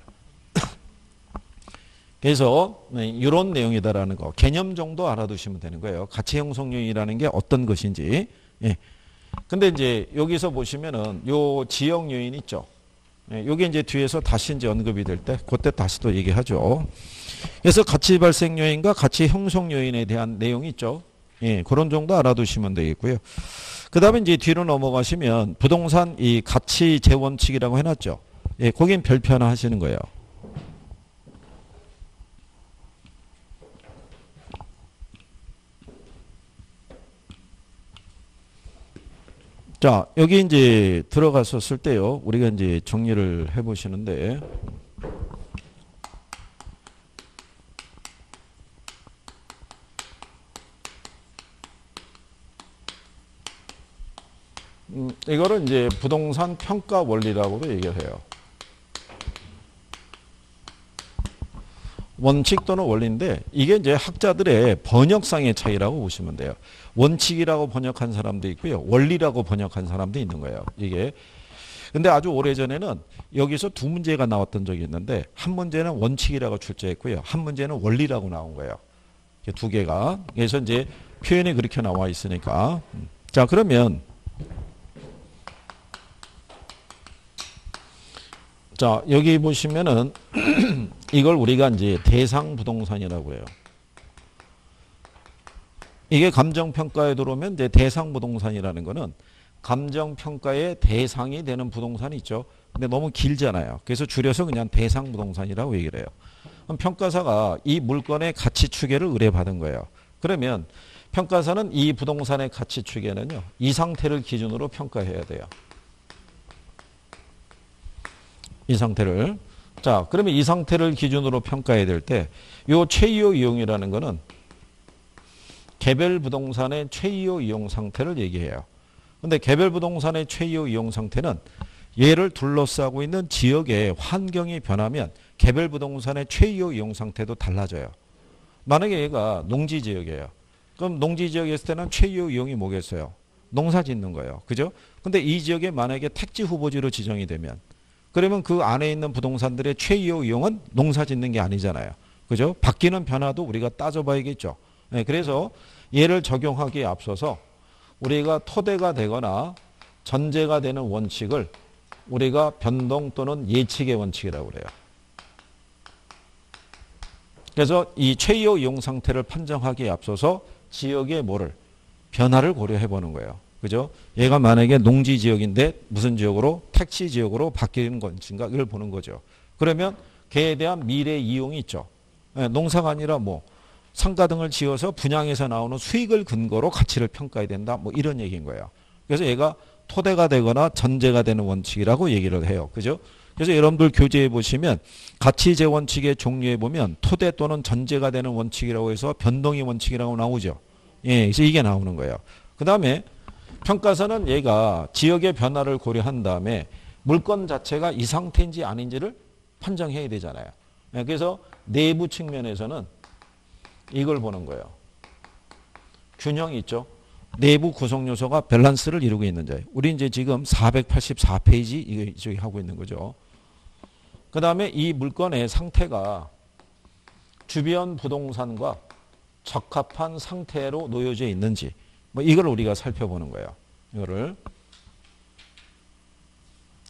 그래서 이런 내용이다라는 거. 개념 정도 알아두시면 되는 거예요. 가치 형성 요인이라는 게 어떤 것인지. 예. 근데 이제 여기서 보시면은 요 지역 요인 있죠. 예, 요게 이제 뒤에서 다시 이제 언급이 될 때 그때 다시 또 얘기하죠. 그래서 가치 발생 요인과 가치 형성 요인에 대한 내용이 있죠. 예, 그런 정도 알아두시면 되겠고요. 그 다음에 이제 뒤로 넘어가시면 부동산 이 가치 재원칙이라고 해놨죠. 예, 거긴 별표 하나 하시는 거예요. 자, 여기 이제 들어갔었을 때요. 우리가 이제 정리를 해 보시는데, 이거를 이제 부동산 평가 원리라고도 얘기를 해요. 원칙 또는 원리인데 이게 이제 학자들의 번역상의 차이라고 보시면 돼요. 원칙이라고 번역한 사람도 있고요. 원리라고 번역한 사람도 있는 거예요. 이게. 근데 아주 오래전에는 여기서 두 문제가 나왔던 적이 있는데 한 문제는 원칙이라고 출제했고요. 한 문제는 원리라고 나온 거예요. 두 개가. 그래서 이제 표현이 그렇게 나와 있으니까. 자, 그러면 자, 여기 보시면은 이걸 우리가 이제 대상 부동산이라고 해요. 이게 감정평가에 들어오면 이제 대상 부동산이라는 거는 감정평가의 대상이 되는 부동산이 있죠. 근데 너무 길잖아요. 그래서 줄여서 그냥 대상 부동산이라고 얘기를 해요. 그럼 평가사가 이 물건의 가치 추계를 의뢰받은 거예요. 그러면 평가사는 이 부동산의 가치 추계는요, 이 상태를 기준으로 평가해야 돼요. 이 상태를. 자, 그러면 이 상태를 기준으로 평가해야 될 때, 요 최이호 이용이라는 거는 개별 부동산의 최이호 이용 상태를 얘기해요. 근데 개별 부동산의 최이호 이용 상태는 얘를 둘러싸고 있는 지역의 환경이 변하면 개별 부동산의 최이호 이용 상태도 달라져요. 만약에 얘가 농지 지역이에요. 그럼 농지 지역에 있을 때는 최이호 이용이 뭐겠어요? 농사 짓는 거예요. 그죠? 근데 이 지역에 만약에 택지 후보지로 지정이 되면 그러면 그 안에 있는 부동산들의 최이호 이용은 농사 짓는 게 아니잖아요. 그죠? 바뀌는 변화도 우리가 따져봐야겠죠. 네, 그래서 얘를 적용하기에 앞서서 우리가 토대가 되거나 전제가 되는 원칙을 우리가 변동 또는 예측의 원칙이라고 그래요. 그래서 이 최이호 이용 상태를 판정하기에 앞서서 지역의 뭐를 변화를 고려해 보는 거예요. 그죠? 얘가 만약에 농지 지역인데 무슨 지역으로 택지 지역으로 바뀌는 건지인가 이걸 보는 거죠. 그러면 걔에 대한 미래 이용이 있죠. 농사가 아니라 뭐 상가 등을 지어서 분양해서 나오는 수익을 근거로 가치를 평가해야 된다. 뭐 이런 얘기인 거예요. 그래서 얘가 토대가 되거나 전제가 되는 원칙이라고 얘기를 해요. 그죠? 그래서 여러분들 교재에 보시면 가치제 원칙의 종류에 보면 토대 또는 전제가 되는 원칙이라고 해서 변동의 원칙이라고 나오죠. 예, 그래서 이게 나오는 거예요. 그 다음에 평가서는 얘가 지역의 변화를 고려한 다음에 물건 자체가 이 상태인지 아닌지를 판정해야 되잖아요. 예, 그래서 내부 측면에서는 이걸 보는 거예요. 균형이 있죠. 내부 구성 요소가 밸런스를 이루고 있는지. 우리 이제 지금 484페이지 이거 하고 있는 거죠. 그 다음에 이 물건의 상태가 주변 부동산과 적합한 상태로 놓여져 있는지 뭐 이걸 우리가 살펴보는 거예요. 이거를.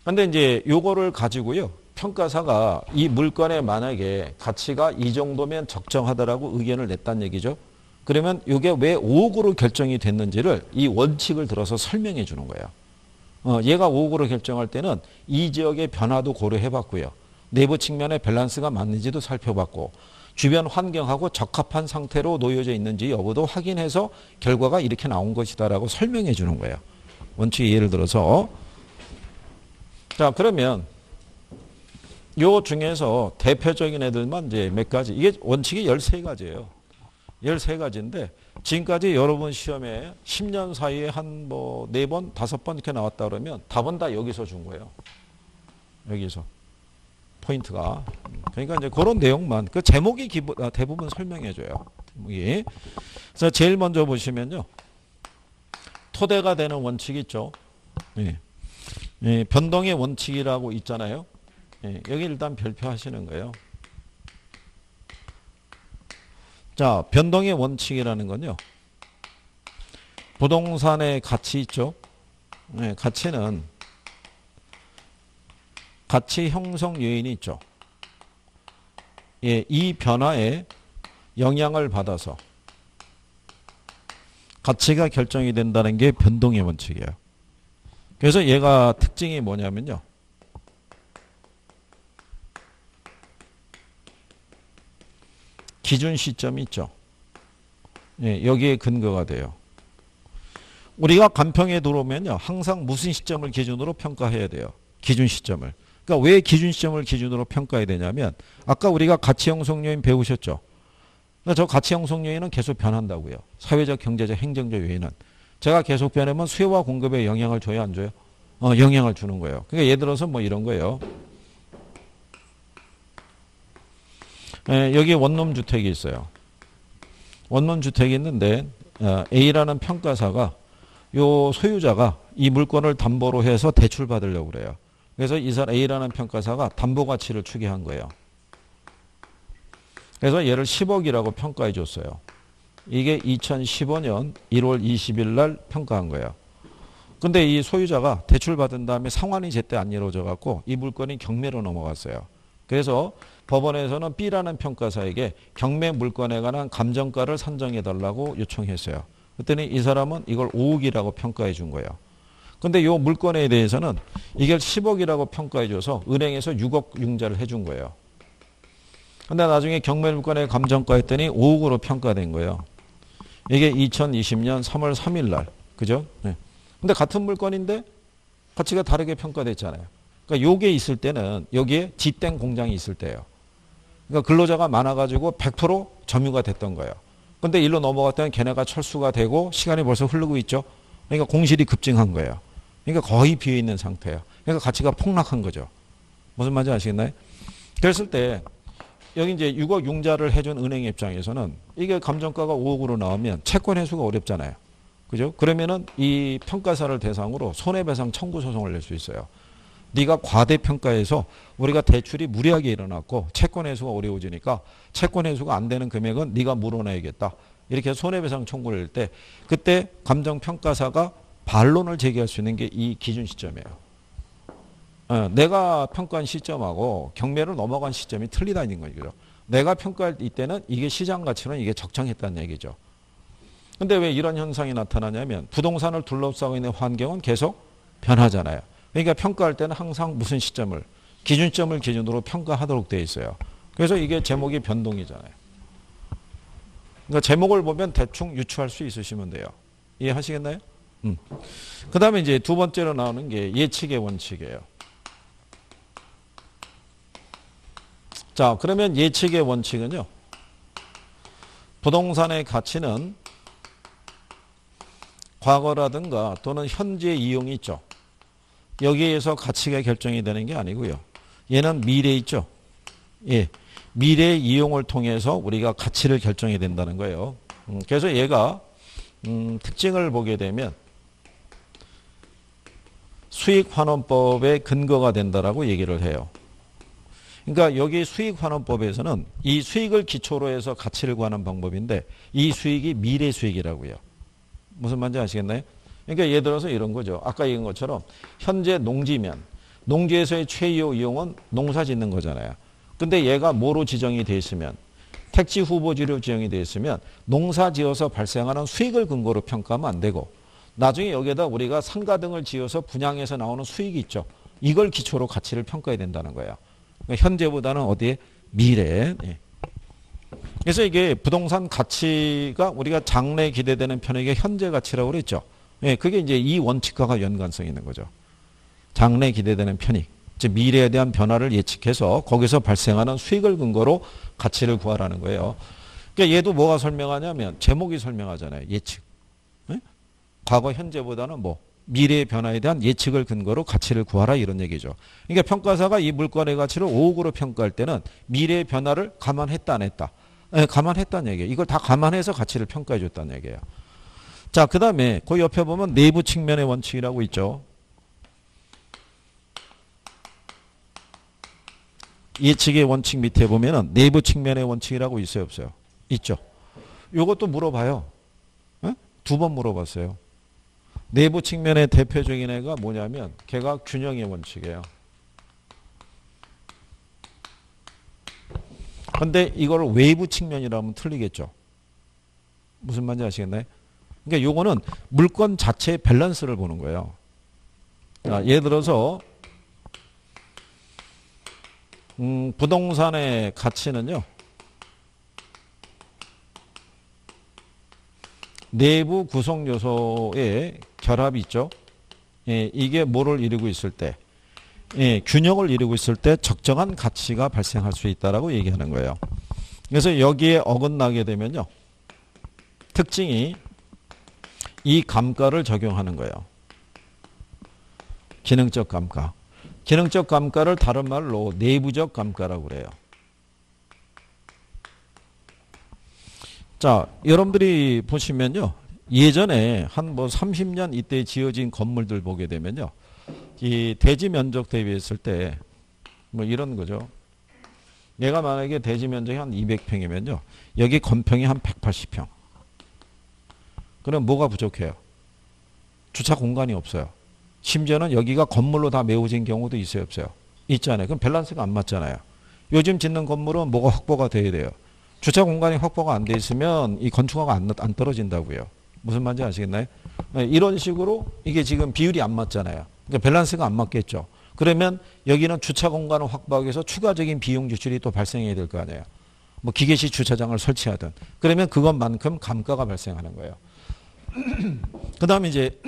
근데 이제 요거를 가지고요. 평가사가 이 물건에 만약에 가치가 이 정도면 적정하다라고 의견을 냈다는 얘기죠. 그러면 이게 왜 5억으로 결정이 됐는지를 이 원칙을 들어서 설명해 주는 거예요. 얘가 5억으로 결정할 때는 이 지역의 변화도 고려해 봤고요. 내부 측면의 밸런스가 맞는지도 살펴봤고 주변 환경하고 적합한 상태로 놓여져 있는지 여부도 확인해서 결과가 이렇게 나온 것이다라고 설명해 주는 거예요. 원칙 예를 들어서 자 그러면 요 중에서 대표적인 애들만 이제 몇 가지 이게 원칙이 13가지예요. 13가지인데 지금까지 여러분 시험에 10년 사이에 한 뭐 4번, 5번 이렇게 나왔다 그러면 답은 다 여기서 준 거예요. 여기서. 포인트가. 그러니까 이제 그런 내용만 그 제목이 대부분 설명해 줘요. 제목이. 그래서 제일 먼저 보시면요. 토대가 되는 원칙이 있죠. 예. 예, 변동의 원칙이라고 있잖아요. 예, 여기 일단 별표하시는 거예요. 자, 변동의 원칙이라는 건요. 부동산의 가치 있죠. 예, 가치는 가치 형성 요인이 있죠. 예, 이 변화에 영향을 받아서 가치가 결정이 된다는 게 변동의 원칙이에요. 그래서 얘가 특징이 뭐냐면요. 기준 시점이 있죠. 예, 여기에 근거가 돼요. 우리가 간평에 들어오면요. 항상 무슨 시점을 기준으로 평가해야 돼요. 기준 시점을. 그러니까 왜 기준 시점을 기준으로 평가해야 되냐면 아까 우리가 가치 형성 요인 배우셨죠. 그러니까 저 가치 형성 요인은 계속 변한다고요. 사회적, 경제적, 행정적 요인은. 제가 계속 변하면 수요와 공급에 영향을 줘요, 안 줘요? 영향을 주는 거예요. 그러니까 예를 들어서 뭐 이런 거예요. 여기 원룸 주택이 있어요. 원룸 주택이 있는데 A라는 평가사가 요 소유자가 이 물건을 담보로 해서 대출 받으려고 그래요. 그래서 이 사람 A라는 평가사가 담보 가치를 추계한 거예요. 그래서 얘를 10억이라고 평가해 줬어요. 이게 2015년 1월 20일 날 평가한 거예요. 근데 이 소유자가 대출 받은 다음에 상환이 제때 안 이루어져 갖고 이 물건이 경매로 넘어갔어요. 그래서 법원에서는 B라는 평가사에게 경매 물건에 관한 감정가를 산정해 달라고 요청했어요. 그랬더니 이 사람은 이걸 5억이라고 평가해 준 거예요. 근데 이 물건에 대해서는 이걸 10억이라고 평가해 줘서 은행에서 6억 융자를 해준 거예요. 근데 나중에 경매 물건의 감정가 했더니 5억으로 평가된 거예요. 이게 2020년 3월 3일 날. 그죠? 네. 근데 같은 물건인데 가치가 다르게 평가됐잖아요. 그러니까 요게 있을 때는 여기에 지땡 공장이 있을 때예요. 그러니까 근로자가 많아가지고 100% 점유가 됐던 거예요. 근데 일로 넘어갔더니 걔네가 철수가 되고 시간이 벌써 흐르고 있죠. 그러니까 공실이 급증한 거예요. 그러니까 거의 비어있는 상태예요. 그러니까 가치가 폭락한 거죠. 무슨 말인지 아시겠나요? 그랬을 때 여기 이제 6억 융자를 해준 은행 입장에서는 이게 감정가가 5억으로 나오면 채권 회수가 어렵잖아요. 그죠? 그러면은 이 평가사를 대상으로 손해배상 청구 소송을 낼 수 있어요. 네가 과대평가해서 우리가 대출이 무리하게 일어났고 채권 회수가 어려워지니까 채권 회수가 안 되는 금액은 네가 물어내야겠다. 이렇게 손해배상 청구를 할 때 그때 감정평가사가 반론을 제기할 수 있는 게 이 기준 시점이에요. 내가 평가한 시점하고 경매를 넘어간 시점이 틀리다는 거죠. 내가 평가할 이때는 이게 시장 가치는 이게 적정했다는 얘기죠. 근데 왜 이런 현상이 나타나냐면 부동산을 둘러싸고 있는 환경은 계속 변하잖아요. 그러니까 평가할 때는 항상 무슨 시점을 기준점을 기준으로 평가하도록 되어 있어요. 그래서 이게 제목이 변동이잖아요. 그러니까 제목을 보면 대충 유추할 수 있으시면 돼요. 이해하시겠나요? 그 다음에 이제 두 번째로 나오는 게 예측의 원칙이에요. 자, 그러면 예측의 원칙은요. 부동산의 가치는 과거라든가 또는 현재 이용이 있죠. 여기에서 가치가 결정이 되는 게 아니고요. 얘는 미래 있죠. 예, 미래 이용을 통해서 우리가 가치를 결정해야 된다는 거예요. 그래서 얘가 특징을 보게 되면 수익환원법의 근거가 된다라고 얘기를 해요. 그러니까 여기 수익환원법에서는 이 수익을 기초로 해서 가치를 구하는 방법인데 이 수익이 미래 수익이라고요. 무슨 말인지 아시겠나요? 그러니까 예를 들어서 이런 거죠. 아까 얘기한 것처럼 현재 농지면 농지에서의 최이호 이용은 농사 짓는 거잖아요. 근데 얘가 뭐로 지정이 돼 있으면 택지 후보지로 지정이 돼 있으면 농사 지어서 발생하는 수익을 근거로 평가하면 안 되고 나중에 여기에다 우리가 상가 등을 지어서 분양해서 나오는 수익이 있죠. 이걸 기초로 가치를 평가해야 된다는 거예요. 그러니까 현재보다는 어디에? 미래에. 예. 그래서 이게 부동산 가치가 우리가 장래에 기대되는 편에게 현재 가치라고 그랬죠. 예, 그게 이제 이 원칙과가 연관성이 있는 거죠. 장래에 기대되는 편익, 즉 미래에 대한 변화를 예측해서 거기서 발생하는 수익을 근거로 가치를 구하라는 거예요. 그러니까 얘도 뭐가 설명하냐면 제목이 설명하잖아요. 예측. 예? 과거 현재보다는 뭐 미래의 변화에 대한 예측을 근거로 가치를 구하라 이런 얘기죠. 그러니까 평가사가 이 물건의 가치를 5억으로 평가할 때는 미래의 변화를 감안했다 안 했다. 네, 감안했다는 얘기예요. 이걸 다 감안해서 가치를 평가해 줬다는 얘기예요. 자, 그 다음에 그 옆에 보면 내부 측면의 원칙이라고 있죠. 예측의 원칙 밑에 보면은 내부 측면의 원칙이라고 있어요, 없어요? 있죠. 요것도 물어봐요. 네? 2번 물어봤어요. 내부 측면의 대표적인 애가 뭐냐면 걔가 균형의 원칙이에요. 근데 이걸 외부 측면이라고 하면 틀리겠죠. 무슨 말인지 아시겠나요? 그러니까 요거는 물건 자체의 밸런스를 보는 거예요. 예를 들어서 부동산의 가치는요. 내부 구성 요소의 결합이 있죠. 예, 이게 뭐를 이루고 있을 때, 예, 균형을 이루고 있을 때 적정한 가치가 발생할 수 있다라고 얘기하는 거예요. 그래서 여기에 어긋나게 되면요, 특징이 이 감가를 적용하는 거예요. 기능적 감가. 기능적 감가를 다른 말로 내부적 감가라고 그래요. 자, 여러분들이 보시면요. 예전에 한 뭐 30년 이때 지어진 건물들 보게 되면요. 이 대지 면적 대비했을 때 뭐 이런 거죠. 얘가 만약에 대지 면적이 한 200평이면요. 여기 건평이 한 180평. 그럼 뭐가 부족해요? 주차 공간이 없어요. 심지어는 여기가 건물로 다 메워진 경우도 있어요, 없어요? 있잖아요. 그럼 밸런스가 안 맞잖아요. 요즘 짓는 건물은 뭐가 확보가 돼야 돼요? 주차 공간이 확보가 안 돼 있으면 이 건축허가 안 떨어진다고요. 무슨 말인지 아시겠나요? 이런 식으로 이게 지금 비율이 안 맞잖아요. 그러니까 밸런스가 안 맞겠죠. 그러면 여기는 주차 공간을 확보하기 위해서 추가적인 비용 지출이 또 발생해야 될 거 아니에요. 뭐 기계식 주차장을 설치하든. 그러면 그것만큼 감가가 발생하는 거예요. 그 다음에 이제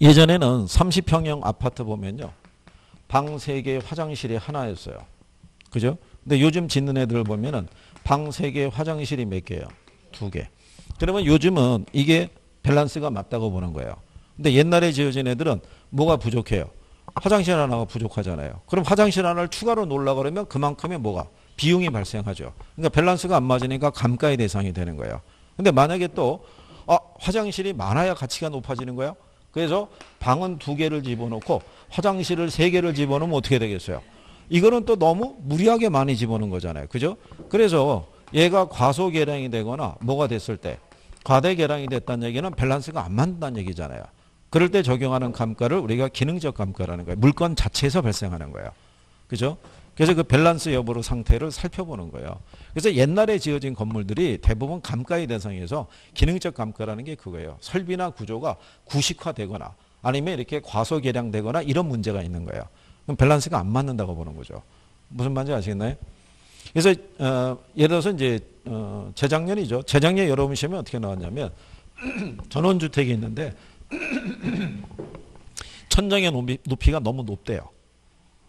예전에는 30평형 아파트 보면요. 방 3개, 화장실이 하나였어요. 그죠? 근데 요즘 짓는 애들 보면은 방 3개, 화장실이 몇 개예요? 2개. 그러면 요즘은 이게 밸런스가 맞다고 보는 거예요. 근데 옛날에 지어진 애들은 뭐가 부족해요? 화장실 하나가 부족하잖아요. 그럼 화장실 하나를 추가로 놓으려고 그러면 그만큼의 뭐가? 비용이 발생하죠. 그러니까 밸런스가 안 맞으니까 감가의 대상이 되는 거예요. 근데 만약에 또 화장실이 많아야 가치가 높아지는 거야. 그래서 방은 2개를 집어넣고 화장실을 3개를 집어넣으면 어떻게 되겠어요? 이거는 또 너무 무리하게 많이 집어넣은 거잖아요. 그죠? 그래서 얘가 과소계량이 되거나 뭐가 됐을 때 과대계량이 됐다는 얘기는 밸런스가 안 맞는다는 얘기잖아요. 그럴 때 적용하는 감가를 우리가 기능적 감가라는 거예요. 물건 자체에서 발생하는 거예요. 그죠? 그래서 그 밸런스 여부로 상태를 살펴보는 거예요. 그래서 옛날에 지어진 건물들이 대부분 감가의 대상에서 기능적 감가라는 게 그거예요. 설비나 구조가 구식화되거나 아니면 이렇게 과소계량되거나 이런 문제가 있는 거예요. 그럼 밸런스가 안 맞는다고 보는 거죠. 무슨 말인지 아시겠나요? 그래서 예를 들어서 이제 재작년이죠. 재작년 여러분 시험에 어떻게 나왔냐면 전원주택이 있는데 천장의 높이가 너무 높대요.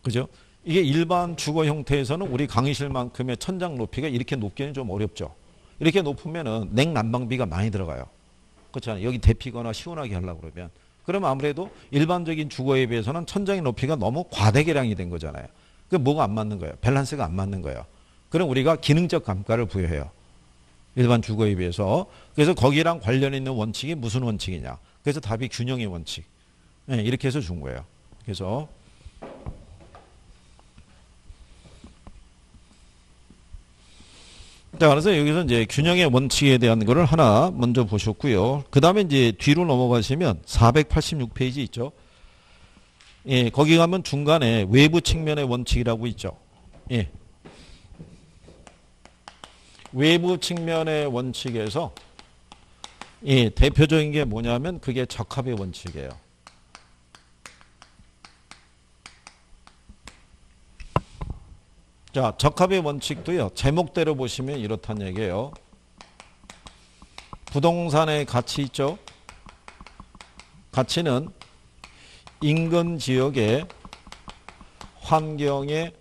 그죠? 이게 일반 주거 형태에서는 우리 강의실만큼의 천장 높이가 이렇게 높기는 좀 어렵죠. 이렇게 높으면은 냉난방비가 많이 들어가요. 그렇잖아요. 여기 데피거나 시원하게 하려고 그러면. 그러면 아무래도 일반적인 주거에 비해서는 천장의 높이가 너무 과대계량이 된 거잖아요. 그 뭐가 안 맞는 거예요? 밸런스가 안 맞는 거예요. 그럼 우리가 기능적 감가를 부여해요. 일반 주거에 비해서. 그래서 거기랑 관련 있는 원칙이 무슨 원칙이냐. 그래서 답이 균형의 원칙. 네, 이렇게 해서 준 거예요. 그래서 자, 그래서 여기서 이제 균형의 원칙에 대한 거를 하나 먼저 보셨고요. 그 다음에 이제 뒤로 넘어가시면 486페이지 있죠. 예, 거기 가면 중간에 외부 측면의 원칙이라고 있죠. 예. 외부 측면의 원칙에서 예, 대표적인 게 뭐냐면 그게 적합의 원칙이에요. 자, 적합의 원칙도요. 제목대로 보시면 이렇다는 얘기예요. 부동산의 가치 있죠. 가치는 인근 지역의 환경에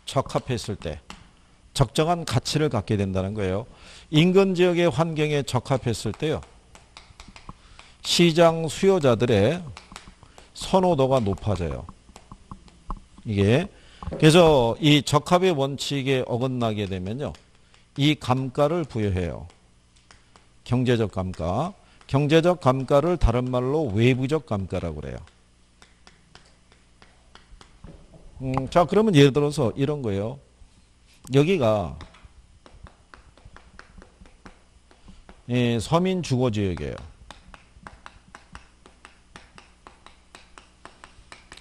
적합했을 때 적정한 가치를 갖게 된다는 거예요. 인근 지역의 환경에 적합했을 때요. 시장 수요자들의 선호도가 높아져요. 이게 그래서 이 적합의 원칙에 어긋나게 되면요. 이 감가를 부여해요. 경제적 감가. 경제적 감가를 다른 말로 외부적 감가라고 그래요. 자, 그러면 예를 들어서 이런 거예요. 여기가 예, 서민 주거지역이에요.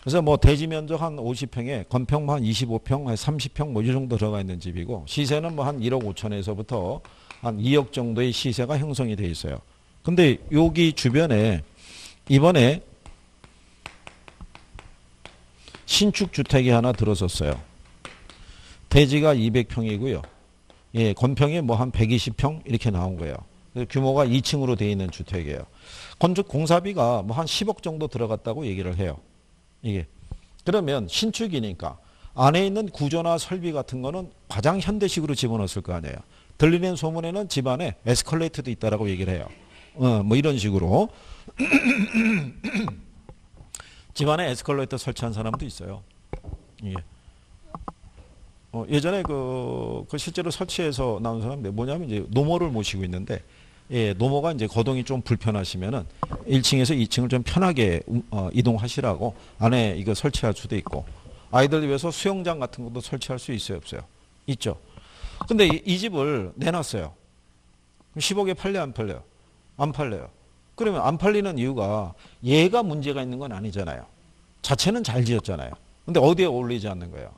그래서 뭐 대지 면적 한 50평에 건평 한 25평, 한 30평 뭐 이 정도 들어가 있는 집이고 시세는 뭐 한 1억 5천에서부터 한 2억 정도의 시세가 형성이 돼 있어요. 근데 여기 주변에 이번에 신축 주택이 하나 들어섰어요. 대지가 200평이고요. 예, 건평이 뭐 한 120평 이렇게 나온 거예요. 규모가 2층으로 되어 있는 주택이에요. 건축 공사비가 뭐 한 10억 정도 들어갔다고 얘기를 해요. 이게 그러면 신축이니까 안에 있는 구조나 설비 같은 거는 가장 현대식으로 집어넣었을 거 아니에요. 들리는 소문에는 집안에 에스컬레이터도 있다라고 얘기를 해요. 뭐 이런 식으로 집안에 에스컬레이터 설치한 사람도 있어요. 예. 예전에 그 실제로 설치해서 나온 사람이 뭐냐면 이제 노모를 모시고 있는데 예, 노모가 이제 거동이 좀 불편하시면은 1층에서 2층을 좀 편하게 이동하시라고 안에 이거 설치할 수도 있고 아이들 위해서 수영장 같은 것도 설치할 수 있어요, 없어요? 있죠. 근데 이 집을 내놨어요. 10억에 팔려 안 팔려요? 안 팔려요. 그러면 안 팔리는 이유가 얘가 문제가 있는 건 아니잖아요. 자체는 잘 지었잖아요. 근데 어디에 어울리지 않는 거예요?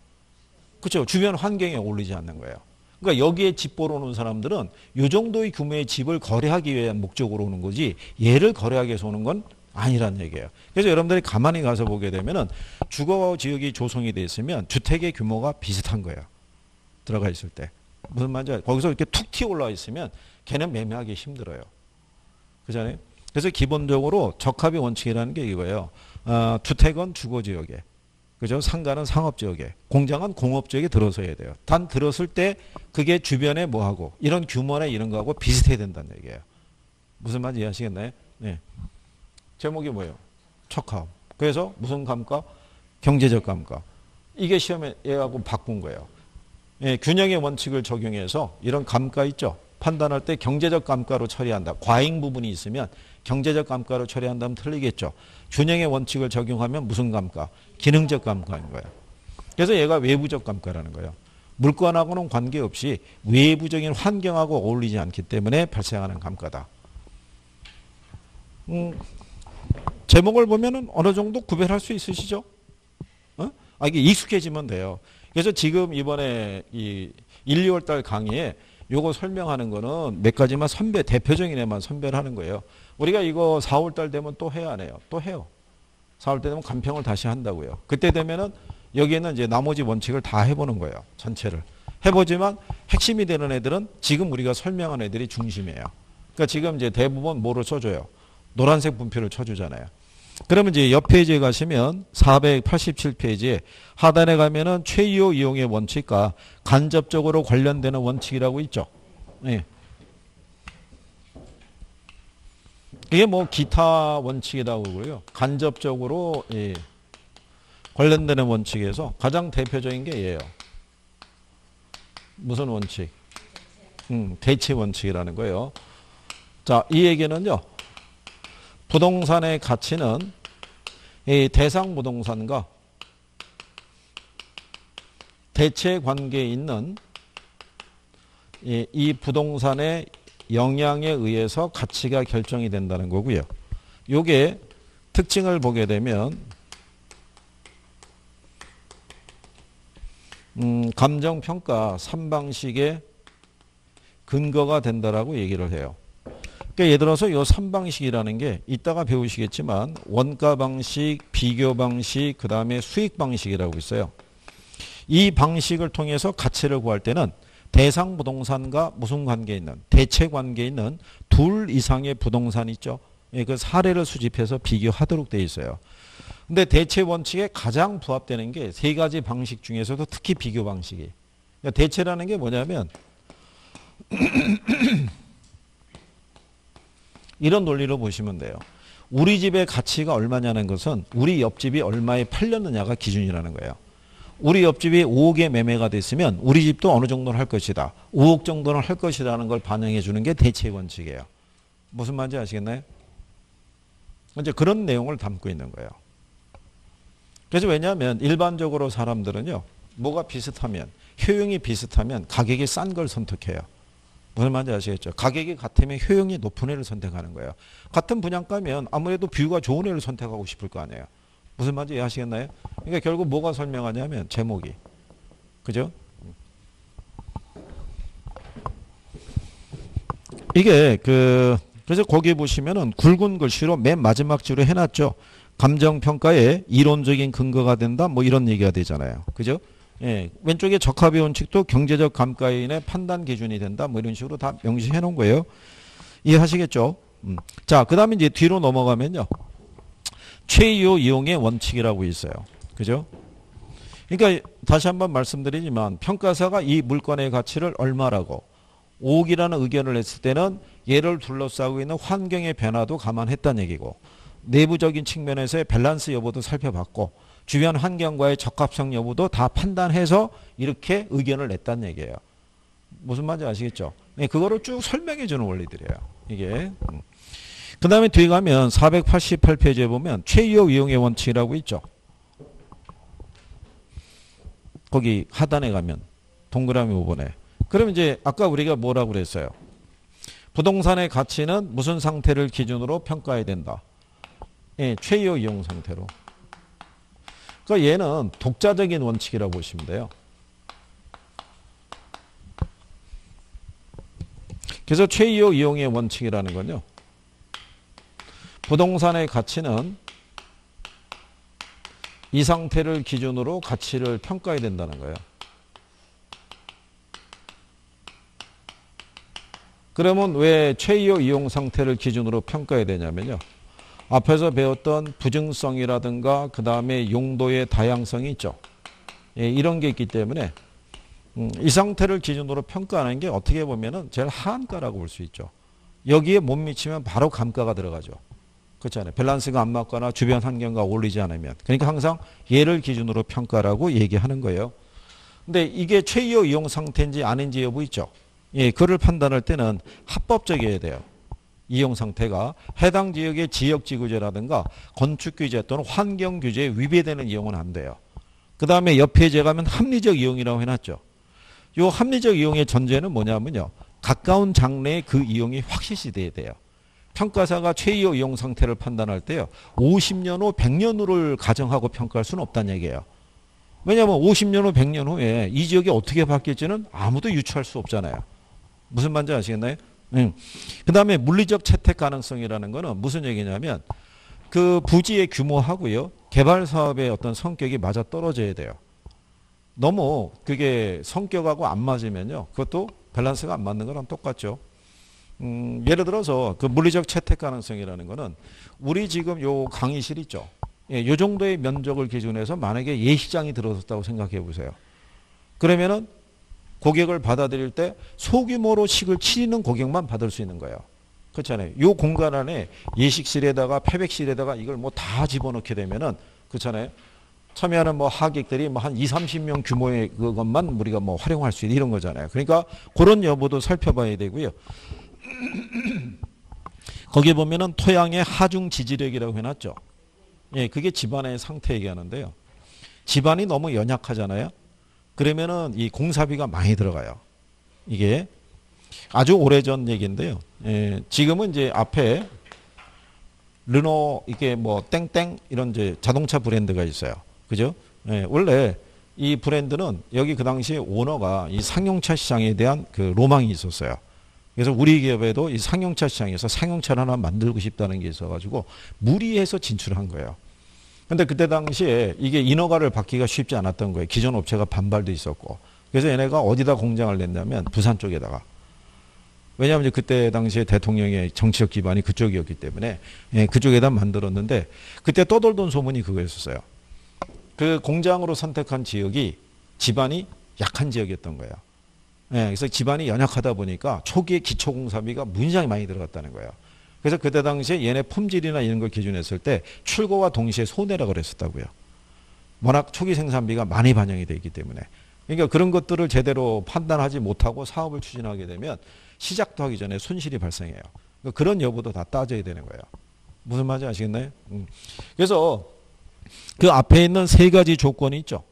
그렇죠. 주변 환경에 어울리지 않는 거예요. 그러니까 여기에 집 보러 오는 사람들은 이 정도의 규모의 집을 거래하기 위한 목적으로 오는 거지 얘를 거래하기 위해서 오는 건 아니란 얘기예요. 그래서 여러분들이 가만히 가서 보게 되면은 주거 지역이 조성이 돼 있으면 주택의 규모가 비슷한 거예요. 들어가 있을 때. 무슨 말인지 알죠? 거기서 이렇게 툭 튀어 올라와 있으면 걔는 매매하기 힘들어요. 그잖아요. 그래서 기본적으로 적합의 원칙이라는 게 이거예요. 주택은 주거 지역에, 그죠? 상가는 상업 지역에, 공장은 공업 지역에 들어서야 돼요. 단 들었을 때 그게 주변에 뭐하고 이런 규모나 이런 거하고 비슷해야 된다는 얘기예요. 무슨 말인지 이해하시겠나요? 네. 제목이 뭐예요? 적합. 그래서 무슨 감가? 경제적 감가. 이게 시험에 얘하고 바꾼 거예요. 예, 균형의 원칙을 적용해서 이런 감가 있죠? 판단할 때 경제적 감가로 처리한다. 과잉 부분이 있으면 경제적 감가로 처리한다면 틀리겠죠. 균형의 원칙을 적용하면 무슨 감가? 기능적 감가인 거예요. 그래서 얘가 외부적 감가라는 거예요. 물건하고는 관계없이 외부적인 환경하고 어울리지 않기 때문에 발생하는 감가다. 제목을 보면은 어느 정도 구별할 수 있으시죠? 이게 익숙해지면 돼요. 그래서 지금 이번에 이 1, 2월 달 강의에 요거 설명하는 거는 몇 가지만 대표적인 애만 선별을 하는 거예요. 우리가 이거 4월 달 되면 또 해야 하네요. 또 해요. 4월 달 되면 간평을 다시 한다고요. 그때 되면은 여기에는 이제 나머지 원칙을 다 해보는 거예요. 전체를. 해보지만 핵심이 되는 애들은 지금 우리가 설명한 애들이 중심이에요. 그러니까 지금 이제 대부분 뭐를 써줘요? 노란색 분표를 쳐주잖아요. 그러면 이제 옆 페이지에 가시면 487페이지에 하단에 가면은 최이호 이용의 원칙과 간접적으로 관련되는 원칙이라고 있죠. 예. 이게 뭐 기타 원칙이라고 그러고요. 간접적으로 예. 관련되는 원칙에서 가장 대표적인 게 얘예요. 무슨 원칙? 대체 원칙이라는 거예요. 자, 이 얘기는요. 부동산의 가치는 이 대상 부동산과 대체 관계에 있는 이 부동산의 영향에 의해서 가치가 결정이 된다는 거고요. 요게 특징을 보게 되면 감정평가 3방식의 근거가 된다라고 얘기를 해요. 그러니까 예를 들어서 이 3방식이라는 게 이따가 배우시겠지만 원가 방식, 비교 방식, 그 다음에 수익 방식이라고 있어요. 이 방식을 통해서 가치를 구할 때는 대상 부동산과 무슨 관계에 있는, 대체 관계에 있는 둘 이상의 부동산 있죠. 그 사례를 수집해서 비교하도록 되어 있어요. 근데 대체 원칙에 가장 부합되는 게 세 가지 방식 중에서도 특히 비교 방식이. 그러니까 대체라는 게 뭐냐면 이런 논리로 보시면 돼요. 우리 집의 가치가 얼마냐는 것은 우리 옆집이 얼마에 팔렸느냐가 기준이라는 거예요. 우리 옆집이 5억에 매매가 됐으면 우리 집도 어느 정도는 할 것이다. 5억 정도는 할 것이라는 걸 반영해 주는 게 대체 원칙이에요. 무슨 말인지 아시겠나요? 이제 그런 내용을 담고 있는 거예요. 그래서 왜냐하면 일반적으로 사람들은요. 뭐가 비슷하면 효용이 비슷하면 가격이 싼 걸 선택해요. 무슨 말인지 아시겠죠? 가격이 같으면 효용이 높은 애를 선택하는 거예요. 같은 분양가면 아무래도 뷰가 좋은 애를 선택하고 싶을 거 아니에요. 무슨 말인지 이해하시겠나요? 그러니까 결국 뭐가 설명하냐면 제목이. 그죠? 이게 그래서 거기 보시면은 굵은 글씨로 맨 마지막 줄에 해놨죠. 감정평가의 이론적인 근거가 된다. 뭐 이런 얘기가 되잖아요. 그죠? 예, 왼쪽에 적합의 원칙도 경제적 감가인의 판단 기준이 된다. 뭐 이런 식으로 다 명시해 놓은 거예요. 이해하시겠죠? 자, 그 다음에 이제 뒤로 넘어가면요. 최이호 이용의 원칙이라고 있어요. 그죠? 그러니까 다시 한번 말씀드리지만 평가사가 이 물건의 가치를 얼마라고 5억이라는 의견을 냈을 때는 얘를 둘러싸고 있는 환경의 변화도 감안했다는 얘기고 내부적인 측면에서의 밸런스 여부도 살펴봤고 주변 환경과의 적합성 여부도 다 판단해서 이렇게 의견을 냈다는 얘기예요. 무슨 말인지 아시겠죠? 네, 그거를 쭉 설명해 주는 원리들이에요. 이게. 그 다음에 뒤에 가면 488페이지에 보면 최이호 이용의 원칙이라고 있죠. 거기 하단에 가면 동그라미 5번에. 그럼 이제 아까 우리가 뭐라고 그랬어요? 부동산의 가치는 무슨 상태를 기준으로 평가해야 된다. 예, 최이호 이용 상태로. 그러니까 얘는 독자적인 원칙이라고 보시면 돼요. 그래서 최이호 이용의 원칙이라는 건요. 부동산의 가치는 이 상태를 기준으로 가치를 평가해야 된다는 거예요. 그러면 왜 최이호 이용 상태를 기준으로 평가해야 되냐면요. 앞에서 배웠던 부증성이라든가 그 다음에 용도의 다양성이 있죠. 예, 이런 게 있기 때문에 이 상태를 기준으로 평가하는 게 어떻게 보면은 제일 하한가라고 볼 수 있죠. 여기에 못 미치면 바로 감가가 들어가죠. 그렇잖아요. 밸런스가 안 맞거나 주변 환경과 어울리지 않으면. 그러니까 항상 얘를 기준으로 평가라고 얘기하는 거예요. 근데 이게 최이호 이용 상태인지 아닌지 여부 있죠. 예, 그를 판단할 때는 합법적이어야 돼요. 이용 상태가 해당 지역의 지역지구제라든가 건축규제 또는 환경규제에 위배되는 이용은 안 돼요. 그 다음에 옆에 제가면 합리적 이용이라고 해놨죠. 이 합리적 이용의 전제는 뭐냐면요. 가까운 장래에 그 이용이 확실시돼야 돼요. 평가사가 최이호 이용 상태를 판단할 때요. 50년 후 100년 후를 가정하고 평가할 수는 없다는 얘기예요. 왜냐하면 50년 후 100년 후에 이 지역이 어떻게 바뀔지는 아무도 유추할 수 없잖아요. 무슨 말인지 아시겠나요? 그 다음에 물리적 채택 가능성이라는 거는 무슨 얘기냐면 그 부지의 규모하고요. 개발 사업의 어떤 성격이 맞아 떨어져야 돼요. 너무 그게 성격하고 안 맞으면요. 그것도 밸런스가 안 맞는 거랑 똑같죠. 예를 들어서 그 물리적 채택 가능성이라는 거는 우리 지금 요 강의실 있죠. 예, 요 정도의 면적을 기준해서 만약에 예시장이 들어섰다고 생각해 보세요. 그러면은 고객을 받아들일 때 소규모로 식을 치르는 고객만 받을 수 있는 거예요. 그렇잖아요. 요 공간 안에 예식실에다가 패백실에다가 이걸 뭐 다 집어넣게 되면은 그렇잖아요. 참여하는 뭐 하객들이 뭐 한 20, 30명 규모의 그것만 우리가 뭐 활용할 수 있는 이런 거잖아요. 그러니까 그런 여부도 살펴봐야 되고요. 거기에 보면은 토양의 하중 지지력이라고 해놨죠. 예, 그게 집안의 상태 얘기하는데요. 집안이 너무 연약하잖아요. 그러면은 이 공사비가 많이 들어가요. 이게 아주 오래전 얘기인데요. 예, 지금은 이제 앞에 르노 이게 뭐 땡땡 이런 이제 자동차 브랜드가 있어요. 그죠? 예, 원래 이 브랜드는 여기 그 당시에 오너가 이 상용차 시장에 대한 그 로망이 있었어요. 그래서 우리 기업에도 이 상용차 시장에서 상용차를 하나 만들고 싶다는 게 있어가지고 무리해서 진출한 거예요. 근데 그때 당시에 이게 인허가를 받기가 쉽지 않았던 거예요. 기존 업체가 반발도 있었고. 그래서 얘네가 어디다 공장을 냈냐면 부산 쪽에다가. 왜냐하면 그때 당시에 대통령의 정치적 기반이 그쪽이었기 때문에 예, 그쪽에다 만들었는데 그때 떠돌던 소문이 그거였었어요. 그 공장으로 선택한 지역이 집안이 약한 지역이었던 거예요. 예, 그래서 집안이 연약하다 보니까 초기에 기초공사비가 무지하게 많이 들어갔다는 거예요. 그래서 그때 당시에 얘네 품질이나 이런 걸 기준했을 때 출고와 동시에 손해라고 그랬었다고요. 워낙 초기 생산비가 많이 반영이 되어 있기 때문에. 그러니까 그런 것들을 제대로 판단하지 못하고 사업을 추진하게 되면 시작도 하기 전에 손실이 발생해요. 그러니까 그런 여부도 다 따져야 되는 거예요. 무슨 말인지 아시겠나요? 그래서 그 앞에 있는 세 가지 조건이 있죠.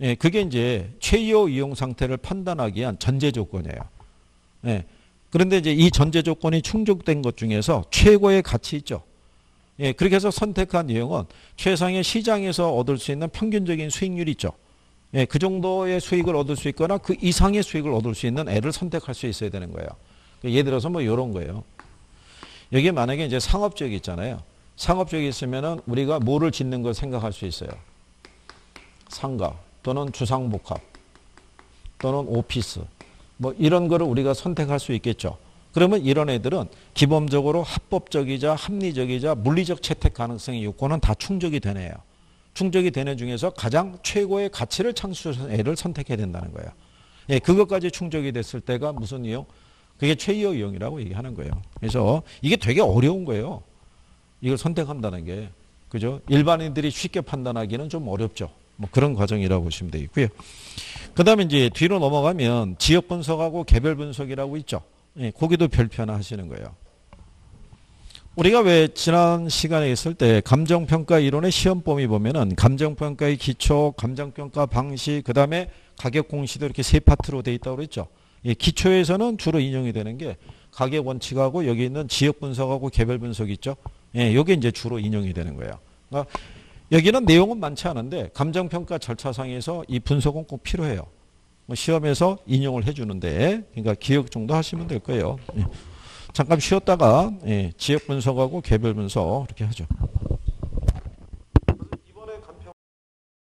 예, 그게 이제 최이호 이용 상태를 판단하기 위한 전제 조건이에요. 예. 그런데 이제 이 전제 조건이 충족된 것 중에서 최고의 가치 있죠. 예, 그렇게 해서 선택한 이용은 최상의 시장에서 얻을 수 있는 평균적인 수익률이 있죠. 예, 그 정도의 수익을 얻을 수 있거나 그 이상의 수익을 얻을 수 있는 애를 선택할 수 있어야 되는 거예요. 예를 들어서 뭐 이런 거예요. 여기에 만약에 이제 상업지역이 있잖아요. 상업지역이 있으면은 우리가 뭐를 짓는 걸 생각할 수 있어요. 상가 또는 주상복합 또는 오피스 뭐 이런 거를 우리가 선택할 수 있겠죠. 그러면 이런 애들은 기본적으로 합법적이자 합리적이자 물리적 채택 가능성의 요건은 다 충족이 되네요. 충족이 되는 중에서 가장 최고의 가치를 창출한 애를 선택해야 된다는 거예요. 예, 그것까지 충족이 됐을 때가 무슨 이용? 그게 최이호 이용이라고 얘기하는 거예요. 그래서 이게 되게 어려운 거예요. 이걸 선택한다는 게. 그죠? 일반인들이 쉽게 판단하기는 좀 어렵죠. 뭐 그런 과정이라고 보시면 되겠고요. 그 다음에 이제 뒤로 넘어가면 지역 분석하고 개별 분석이라고 있죠. 예, 거기도 별표 하나 하시는 거예요. 우리가 왜 지난 시간에 있을 때 감정평가 이론의 시험 범위 보면은 감정평가의 기초, 감정평가 방식, 그 다음에 가격 공시도 이렇게 세 파트로 돼 있다고 그랬죠. 예, 기초에서는 주로 인용이 되는 게 가격 원칙하고 여기 있는 지역 분석하고 개별 분석 있죠. 예, 이게 이제 주로 인용이 되는 거예요. 그러니까 여기는 내용은 많지 않은데 감정평가 절차상에서 이 분석은 꼭 필요해요. 시험에서 인용을 해주는데 그러니까 기억 정도 하시면 될 거예요. 예. 잠깐 쉬었다가 예, 지역 분석하고 개별 분석 이렇게 하죠.